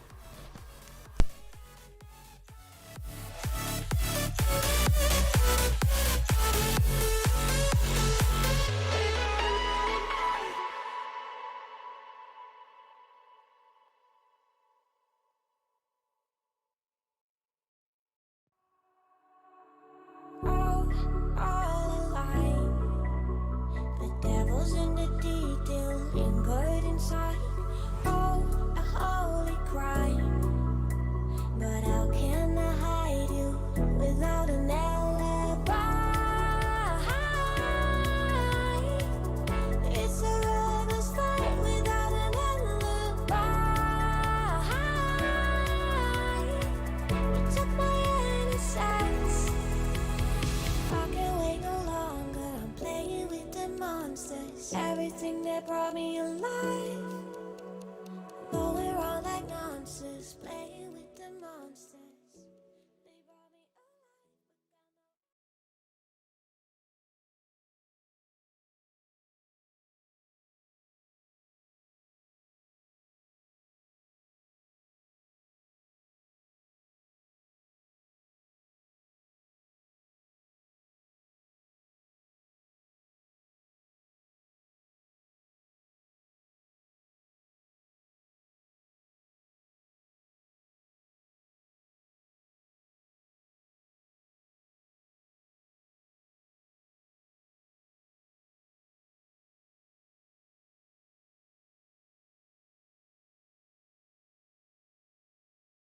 Devil's in the detail, lingered inside. Oh, a holy crime. But how can I hide you without an alibi? It's a rubber fight without an alibi. You took my innocence. I can't wait no longer. I'm playing with the monsters. Everything that brought me alive. Going wrong like nonsense. Playing with the monsters.